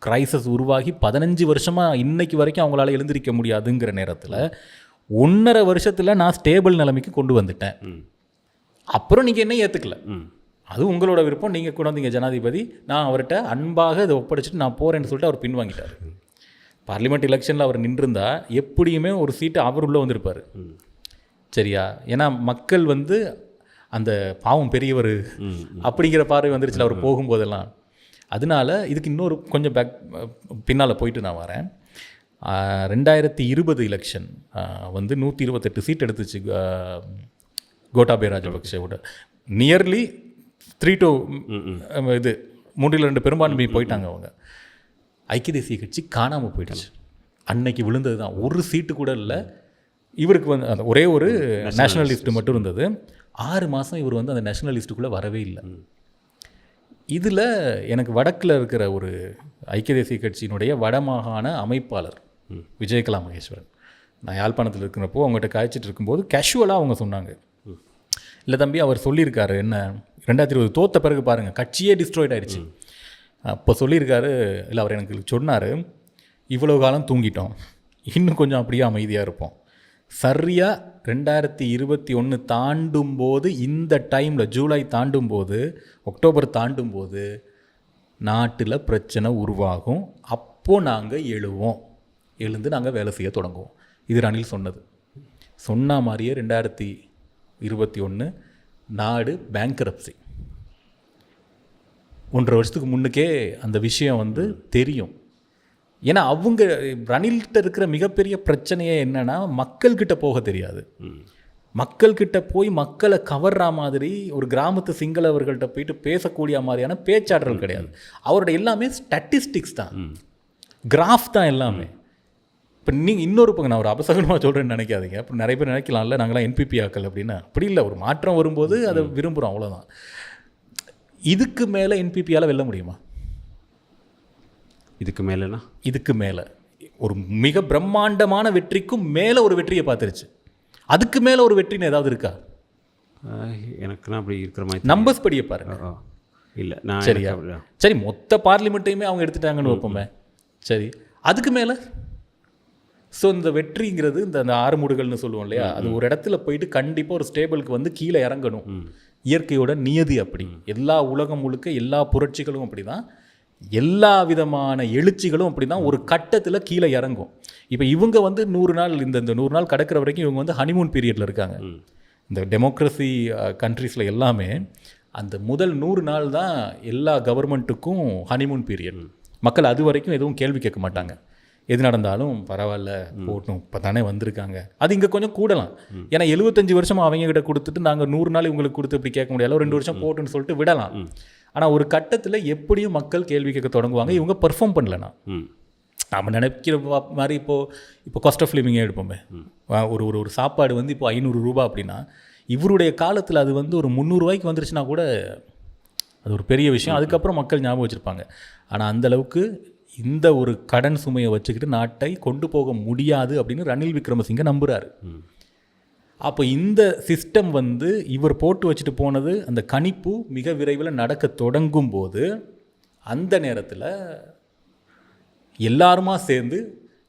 கிரைசஸ் உருவாகி 15 வருஷமாக இன்னைக்கு வரைக்கும் அவங்களால எழுந்திருக்க முடியாதுங்கிற நேரத்தில் 1.5 வருஷத்தில் நான் ஸ்டேபிள் நிலைமைக்கு கொண்டு வந்துட்டேன். அப்புறம் நீங்கள் என்ன ஏற்றுக்கல, அது உங்களோட விருப்பம், நீங்கள் கொண்டு வந்தீங்க ஜனாதிபதி, நான் அவர்கிட்ட அன்பாக இதை ஒப்படைச்சிட்டு நான் போகிறேன்னு சொல்லிட்டு அவர் பின்வாங்கிட்டார். பார்லிமெண்ட் எலெக்ஷனில் அவர் நின்றிருந்தா எப்படியுமே ஒரு சீட்டு அவர் உள்ளே வந்திருப்பார். சரியா, ஏன்னா மக்கள் வந்து அந்த பாவம் பெரியவர் அப்படிங்கிற பார்வை வந்துருச்சுல அவர் போகும்போதெல்லாம். அதனால இதுக்கு இன்னொரு கொஞ்சம் பின்னால் போயிட்டு நான் வரேன். 2020 எலெக்ஷன் வந்து 128 சீட் எடுத்துச்சு கோட்டாபய ராஜபக்சேவோட. நியர்லி 3 to 3 பெரும்பான்மை போயிட்டாங்க அவங்க. ஐக்கிய தேசிய கட்சி காணாமல் போயிடுச்சு. அன்னைக்கு விழுந்தது தான், ஒரு சீட்டு கூட இல்லை. இவருக்கு வந்து அந்த ஒரே ஒரு நேஷனலிஸ்ட் மட்டும் இருந்தது. 6 மாதம் இவர் வந்து அந்த நேஷனலிஸ்ட்டுக்குள்ளே வரவே இல்லை. இதில் எனக்கு வடக்கில் இருக்கிற ஒரு ஐக்கிய தேசிய கட்சியினுடைய வடமாகாண அமைப்பாளர் விஜயகலா மகேஸ்வரன், நான் யாழ்ப்பாணத்தில் இருக்கிறப்போ அவங்ககிட்ட காய்ச்சிட்டு இருக்கும்போது கேஷுவலாக அவங்க சொன்னாங்க, இல்லை தம்பி அவர் சொல்லியிருக்காரு, என்ன 2020 தோற்ற பிறகு பாருங்கள் கட்சியே டிஸ்ட்ராய்ட் ஆகிடுச்சு. அப்போ சொல்லியிருக்காரு, இல்லை அவர் எனக்கு சொன்னார், இவ்வளோ காலம் தூங்கிட்டோம், இன்னும் கொஞ்சம் அப்படியே அமைதியாக இருப்போம். சரியாக 2021 தாண்டும்போது, இந்த டைமில் ஜூலை தாண்டும்போது, அக்டோபர் தாண்டும்போது நாட்டில் பிரச்சனை உருவாகும், அப்போது நாங்கள் எழுவோம் எழுந்து நாங்கள் வேலை செய்ய தொடங்குவோம். இது ரணில் சொன்னது. சொன்ன மாதிரியே 2021 நாடு பேங்க்ரப்சி. 1.5 வருஷத்துக்கு முன்னுக்கே அந்த விஷயம் வந்து தெரியும். ஏன்னா அவங்க ரணில்கிட்ட இருக்கிற மிகப்பெரிய பிரச்சனையே என்னன்னா, மக்கள்கிட்ட போக தெரியாது. மக்கள்கிட்ட போய் மக்களை கவர்ற மாதிரி ஒரு கிராமத்து சிங்களவர்கள்ட்ட போயிட்டு பேசக்கூடிய மாதிரியான பேச்சாற்றல் கிடையாது. அவரோட எல்லாமே ஸ்டாட்டிஸ்டிக்ஸ் தான், கிராஃப் தான் எல்லாமே. இப்போ நீங்கள் இன்னொரு பக்கம் நான் ஒரு அபசகனமாக சொல்கிறேன்னு நினைக்காதீங்க. அப்புறம் நிறைய பேர் நினைக்கலாம்ல நாங்களாம் என்பிபி ஆக்கள் அப்படின்னு. அப்படி இல்லை, ஒரு மாற்றம் வரும்போது அதை விரும்புகிறோம், அவ்வளோதான். இதுக்கு மேலே என்பிபியால் வெல்ல முடியுமா? இதுக்கு மேலேனா இதுக்கு மேலே ஒரு மிக பிரம்மாண்டமான வெற்றிக்கும் மேலே ஒரு வெற்றியை பார்த்துருச்சு. அதுக்கு மேலே ஒரு வெற்றின்னு ஏதாவது இருக்கா? எனக்குன்னா அப்படி இருக்கிற மாதிரி நம்பர்ஸ் படிய பாருங்க. இல்லை நான் சரியா? சரி, மொத்த பார்லிமெண்ட்டையுமே அவங்க எடுத்துட்டாங்கன்னு வைப்போமே. சரி, அதுக்கு மேலே ஸோ இந்த வெற்றிங்கிறது இந்த 6 மூடுகள்னு சொல்லுவோம் இல்லையா, அது ஒரு இடத்துல போயிட்டு கண்டிப்பாக ஒரு ஸ்டேபிளுக்கு வந்து கீழே இறங்கணும். இயற்கையோட நியதி அப்படி. எல்லா உலகம் முழுக்க எல்லா புரட்சிகளும் அப்படி தான், எல்லா விதமான எழுச்சிகளும் அப்படி தான் ஒரு கட்டத்தில் கீழே இறங்கும். இப்போ இவங்க வந்து 100 நாள் இந்த 100 நாள் கடக்கிற வரைக்கும் இவங்க வந்து ஹனிமூன் பீரியடில் இருக்காங்க. இந்த டெமோக்ரஸி கண்ட்ரீஸில் எல்லாமே அந்த முதல் 100 நாள் தான் எல்லா கவர்மெண்ட்டுக்கும் ஹனிமூன் பீரியட். மக்கள் அது வரைக்கும் எதுவும் கேள்வி கேட்க மாட்டாங்க. எது நடந்தாலும் பரவாயில்ல போட்டோம், இப்போ தானே வந்திருக்காங்க. அது இங்கே கொஞ்சம் கூடலாம். ஏன்னா 75 வருஷமாக அவங்க கிட்ட கொடுத்துட்டு நாங்கள் 100 நாள் இவங்களுக்கு கொடுத்து இப்படி கேட்க முடியாது, 2 வருஷம் போட்டுன்னு சொல்லிட்டு விடலாம். ஆனால் ஒரு கட்டத்தில் எப்படியும் மக்கள் கேள்வி கேட்க தொடங்குவாங்க. இவங்க பெர்ஃபார்ம் பண்ணலனா நம்ம நினைக்கிற மாதிரி இப்போ காஸ்ட் ஆஃப் லிவிங்கே எடுப்போமே. ஒரு சாப்பாடு வந்து இப்போ 500 ரூபா அப்படின்னா, இவருடைய காலத்தில் அது வந்து ஒரு 300 ரூபாய்க்கு வந்துருச்சுன்னா கூட அது ஒரு பெரிய விஷயம். அதுக்கப்புறம் மக்கள் ஞாபகம் வச்சுருப்பாங்க. ஆனால் அந்தளவுக்கு இந்த ஒரு கடன் சுமையை வச்சுக்கிட்டு நாட்டை கொண்டு போக முடியாது அப்படின்னு ரணில் விக்ரமசிங்கே நம்புகிறாரு. அப்போ இந்த சிஸ்டம் வந்து இவர் போட்டு வச்சுட்டு போனது, அந்த கணிப்பு மிக விரைவில் நடக்க தொடங்கும் போது அந்த நேரத்தில் எல்லாருமா சேர்ந்து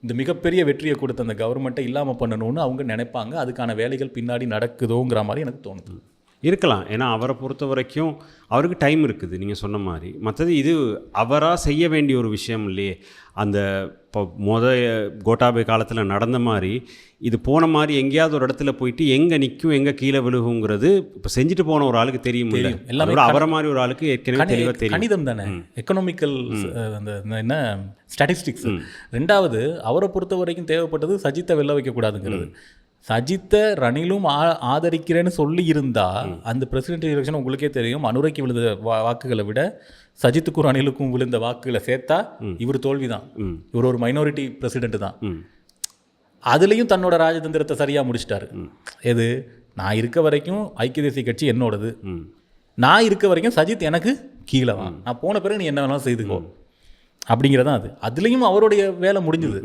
இந்த மிகப்பெரிய வெற்றியை கொடுத்த அந்த கவர்மெண்ட்டை இல்லாமல் பண்ணணும்னு அவங்க நினைப்பாங்க. அதுக்கான வேலைகள் பின்னாடி நடக்குதோங்கிற மாதிரி எனக்கு தோணுது. இருக்கலாம். ஏன்னா அவரை பொறுத்த வரைக்கும் அவருக்கு டைம் இருக்குது, நீங்கள் சொன்ன மாதிரி. மற்றது இது அவராக செய்ய வேண்டிய ஒரு விஷயம் இல்லையே. அந்த இப்போ கோட்டாபே காலத்தில் நடந்த மாதிரி இது போன மாதிரி எங்கேயாவது ஒரு இடத்துல போயிட்டு எங்கே நிற்கும் எங்கே கீழே விழுகுங்கிறது இப்போ செஞ்சுட்டு போன ஒரு ஆளுக்கு தெரியும். எல்லாமே அவரை மாதிரி ஒரு ஆளுக்கு ஏற்கனவே தெளிவாக தெரியும். கணிதம் தானே, எக்கனாமிக்கல் அந்த என்ன ஸ்டாட்டிஸ்டிக்ஸ். ரெண்டாவது, அவரை பொறுத்த வரைக்கும் தேவைப்பட்டது சஜித்தை வெல்ல வைக்கக்கூடாதுங்கிறது. சஜித்தை ரணிலும் ஆதரிக்கிறேன்னு சொல்லி இருந்தால் அந்த பிரசிடென்ட் எலெக்ஷன் உங்களுக்கே தெரியும், அனுரைக்கு விழுந்த வாக்குகளை விட சஜித்துக்கும் ரணிலுக்கும் விழுந்த வாக்குகளை சேர்த்தா இவர் தோல்வி தான். இவர் ஒரு மைனாரிட்டி பிரசிடென்ட் தான். அதுலேயும் தன்னோட ராஜதந்திரத்தை சரியாக முடிச்சிட்டாரு. எது, நான் இருக்க வரைக்கும் ஐக்கிய தேசிய கட்சி என்னோடது, நான் இருக்க வரைக்கும் சஜித் எனக்கு கீழே தான், நான் போன பிறகு நீ என்ன வேணாலும் செய்துக்கோ அப்படிங்கிறதான் அது. அதுலேயும் அவருடைய வேலை முடிஞ்சுது.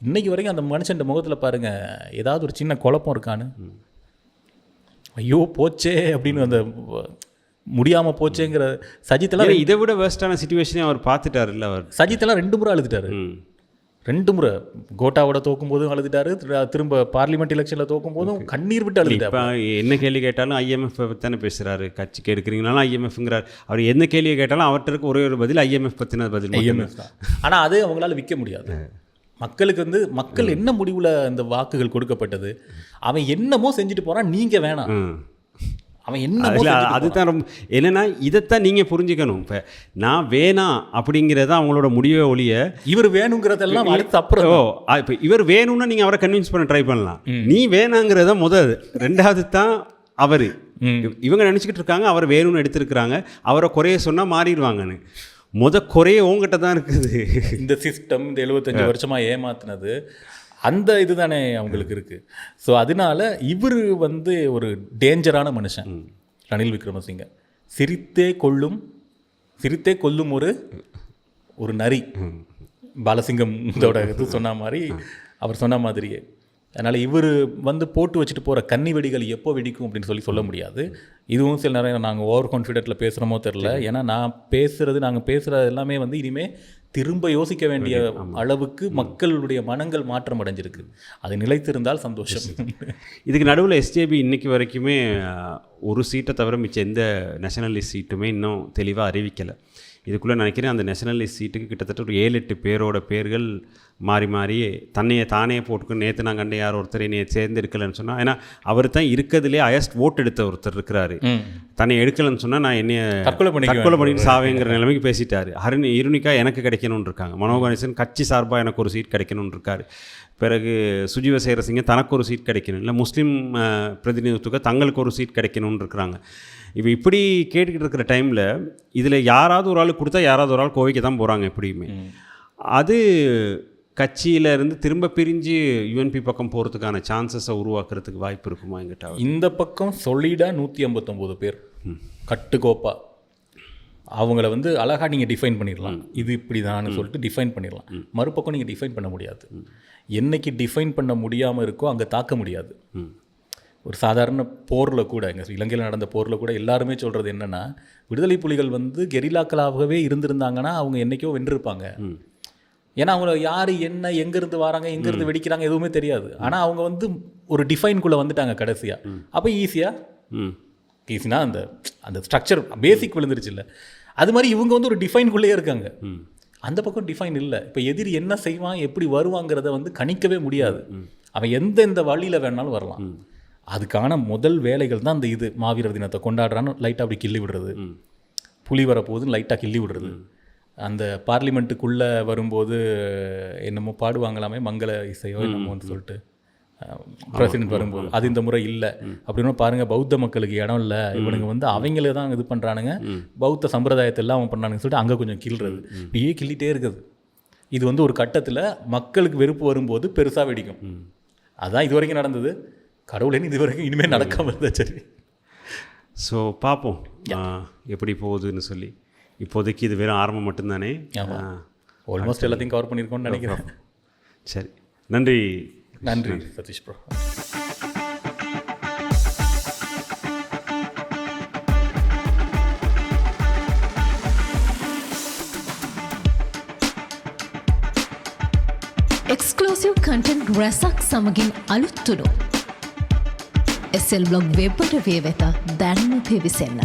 இன்னைக்கு வரைக்கும் அந்த மனுஷன் முகத்தில் பாருங்கள், ஏதாவது ஒரு சின்ன குழப்பம் இருக்கான்னு, ஐயோ போச்சே அப்படின்னு அந்த முடியாமல் போச்சேங்கிற. சஜித்தெல்லாம் இதை விட வேஸ்டான சிச்சுவேஷனே அவர் பார்த்துட்டாரு இல்லை. அவர் சஜித்தெல்லாம் 2 முறை அழுதுட்டாரு. 2 முறை கோட்டாவோட தோக்கும் போதும் அழுதுட்டாரு, திரும்ப பார்லிமெண்ட் எலெக்ஷனில் தோக்கும் போதும் கண்ணீர் விட்டு அழுதுட்டாரு. இப்போ என்ன கேள்வி கேட்டாலும் IMF தானே பேசுகிறாரு. கட்சிக்கு எடுக்கிறீங்கனாலும் IMFங்கிறார். அவர் என்ன கேள்வியை கேட்டாலும் அவர்கிட்ட இருக்க ஒரே ஒரு பதில் IMF பற்றின பதில், IMF தான். ஆனால் அது அவங்களால விற்க முடியாது. மக்களுக்கு வந்து மக்கள் என்ன முடிவில் அந்த வாக்குகள் கொடுக்கப்பட்டது, அவன் என்னமோ செஞ்சுட்டு போகிறான், நீங்கள் வேணாம், அவன் என்ன. அதுதான் ரொம்ப என்னென்னா இதைத்தான் நீங்கள் புரிஞ்சுக்கணும். இப்போ நான் வேணாம் அப்படிங்கிறத அவங்களோட முடிவை ஒழிய இவர் வேணுங்கிறதெல்லாம் அடுத்து அப்புறம். இப்போ இவர் வேணும்னா நீங்கள் அவரை கன்வின்ஸ் பண்ண ட்ரை பண்ணலாம். நீ வேணாங்கிறத முதல், ரெண்டாவது தான் அவர். இவங்க நினச்சிக்கிட்டு இருக்காங்க அவர் வேணும்னு எடுத்துருக்குறாங்க, அவரை குறைய சொன்னால் மாறிடுவாங்கன்னு. குறைய உங்ககிட்ட தான் இருக்குது. இந்த சிஸ்டம் இந்த 75 வருஷமாக ஏமாத்தினது அந்த இது தானே அவங்களுக்கு இருக்குது. ஸோ அதனால இவர் வந்து ஒரு டேஞ்சரான மனுஷன் ரணில் விக்ரமசிங்கே. சிரித்தே கொல்லும் ஒரு நரி. பாலசிங்கம் இதோட இது சொன்ன மாதிரி, அவர் சொன்ன மாதிரியே. அதனால் இவர் வந்து போட்டு வச்சுட்டு போகிற கன்னி வெடிகள் எப்போ வெடிக்கும் அப்படின்னு சொல்ல முடியாது. இதுவும் சில நேரம் நாங்கள் ஓவர் கான்ஃபிடென்ட்டில் பேசுகிறோமோ தெரில. ஏன்னா நாங்கள் பேசுகிறது எல்லாமே வந்து இனிமேல் திரும்ப யோசிக்க வேண்டிய அளவுக்கு மக்களுடைய மனங்கள் மாற்றம் அடைஞ்சிருக்கு. அது நிலைத்திருந்தால் சந்தோஷம். இதுக்கு நடுவில் SJB இன்னைக்கு வரைக்குமே ஒரு சீட்டை தவிர மிச்ச எந்த நேஷனலிஸ்ட் சீட்டுமே இன்னும் தெளிவாக அறிவிக்கலை. இதுக்குள்ளே நினைக்கிறேன் அந்த நேஷனலிஸ்ட் சீட்டுக்கு கிட்டத்தட்ட ஒரு 7-8 பேரோட பேர்கள் மாறி மாறி தன்னையை தானே போட்டுக்கணும். நேற்று நான் கண்ட யார் ஒருத்தர் என்னையை சேர்ந்தெடுக்கலைன்னு சொன்னால், ஏன்னா அவர் தான் இருக்கிறதுலே ஹையஸ்ட் ஓட் எடுத்த ஒருத்தர் இருக்கிறாரு. தன்னை எடுக்கலைன்னு சொன்னால் நான் என்னைய தற்கொலை பண்ணிட்டு சாவேங்கிற நிலைமைக்கு பேசிட்டார். இருணிக்கா எனக்கு கிடைக்கணும்னு இருக்காங்க. மனோகணேசன் கட்சி சார்பாக எனக்கு ஒரு சீட் கிடைக்கணும்னு இருக்காரு. பிறகு சுஜீவ சேரசிங்க தனக்கு ஒரு சீட் கிடைக்கணும், இல்லை முஸ்லீம் பிரதிநிதித்துவ தங்களுக்கு ஒரு சீட் கிடைக்கணும்னு இருக்கிறாங்க. இப்போ இப்படி கேட்டுக்கிட்டு இருக்கிற டைமில் இதில் யாராவது ஒரு ஆள் கொடுத்தா யாராவது ஒரு ஆள் கோவைக்கு தான் போகிறாங்க எப்படியுமே. அது கட்சியிலேருந்து திரும்ப பிரிஞ்சு யுஎன்பி பக்கம் போகிறதுக்கான சான்சஸை உருவாக்குறதுக்கு வாய்ப்பு இருக்குமா எங்கிட்ட? இந்த பக்கம் சொல்லிடாக 159 பேர் கட்டுக்கோப்பா அவங்கள வந்து அழகாக நீங்கள் டிஃபைன் பண்ணிடலாம். இது இப்படி தான்னு சொல்லிட்டு டிஃபைன் பண்ணிடலாம். மறுபக்கம் நீங்கள் டிஃபைன் பண்ண முடியாது. என்னைக்கு டிஃபைன் பண்ண முடியாமல் இருக்கோ அங்கே தாக்க முடியாது. ஒரு சாதாரண போரில் கூட, எங்கள் இலங்கையில் நடந்த போரில் கூட எல்லாருமே சொல்கிறது என்னென்னா, விடுதலை புலிகள் வந்து கெரில்லாக்களாகவே இருந்திருந்தாங்கன்னா அவங்க என்றைக்கோ வென்றிருப்பாங்க. ஏன்னா அவங்க யார் என்ன எங்கேருந்து வராங்க எங்கேருந்து வெடிக்கிறாங்க எதுவுமே தெரியாது. ஆனால் அவங்க வந்து ஒரு டிஃபைன்குள்ளே வந்துட்டாங்க கடைசியாக. அப்போ ஈஸினா அந்த அந்த ஸ்ட்ரக்சர் பேசிக் விழுந்துருச்சு இல்லை. அது மாதிரி இவங்க வந்து ஒரு டிஃபைன்குள்ளேயே இருக்காங்க. அந்த பக்கம் டிஃபைன் இல்லை. இப்போ எதிரி என்ன செய்வான் எப்படி வருவாங்கிறத வந்து கணிக்கவே முடியாது. அவன் எந்தெந்த வழியில் வேணாலும் வரலாம். அதுக்கான முதல் வேலைகள் தான் அந்த இது மாவீரர் தினத்தை கொண்டாடுறான்னு லைட்டாக அப்படி கிள்ளி விடுறது, புலி வரப்போகுதுன்னு லைட்டாக கிள்ளி விடுறது, அந்த பார்லிமெண்ட்டுக்குள்ளே வரும்போது என்னமோ பாடுவாங்களாமே மங்கள இசையோ என்னமோன்னு சொல்லிட்டு பிரசிடென்ட் வரும்போது, அது இந்த முறை இல்லை அப்படின்னு பாருங்கள். பௌத்த மக்களுக்கு இடம் இல்லை, இவனுங்க வந்து அவங்களே தான் இது பண்ணுறானுங்க, பௌத்த சம்பிரதாயத்தை எல்லாம் அவன் பண்ணானுங்கன்னு சொல்லிட்டு அங்கே கொஞ்சம் கிள்றது. இப்படியே கிள்ளிகிட்டே இருக்குது. இது வந்து ஒரு கட்டத்தில் மக்களுக்கு வெறுப்பு வரும்போது பெருசாக வெடிக்கும். அதுதான் இது வரைக்கும் நடந்தது. கடவுளேன்னு இது வரைக்கும் இனிமேல் நடக்காமல் இருந்தால் சரி. ஸோ பார்ப்போம் எப்படி போகுதுன்னு சொல்லி. இப்போதைக்கு இது வெறும் ஆரம்பம் மட்டும்தானே. ஆல்மோஸ்ட் எல்லாத்தையும் கவர் பண்ணியிருக்கோம்னு நினைக்கிறேன். சரி, நன்றி நன்றி சதீஷ் ப்ரோ. එක්ස්කලෝසිව් කන්ටන්ට් රැසක් සමගින් අලුත්තුඩු SL බ්ලොග් වෙබ් අඩවිය වෙත දැන්ම පිවිසන්න.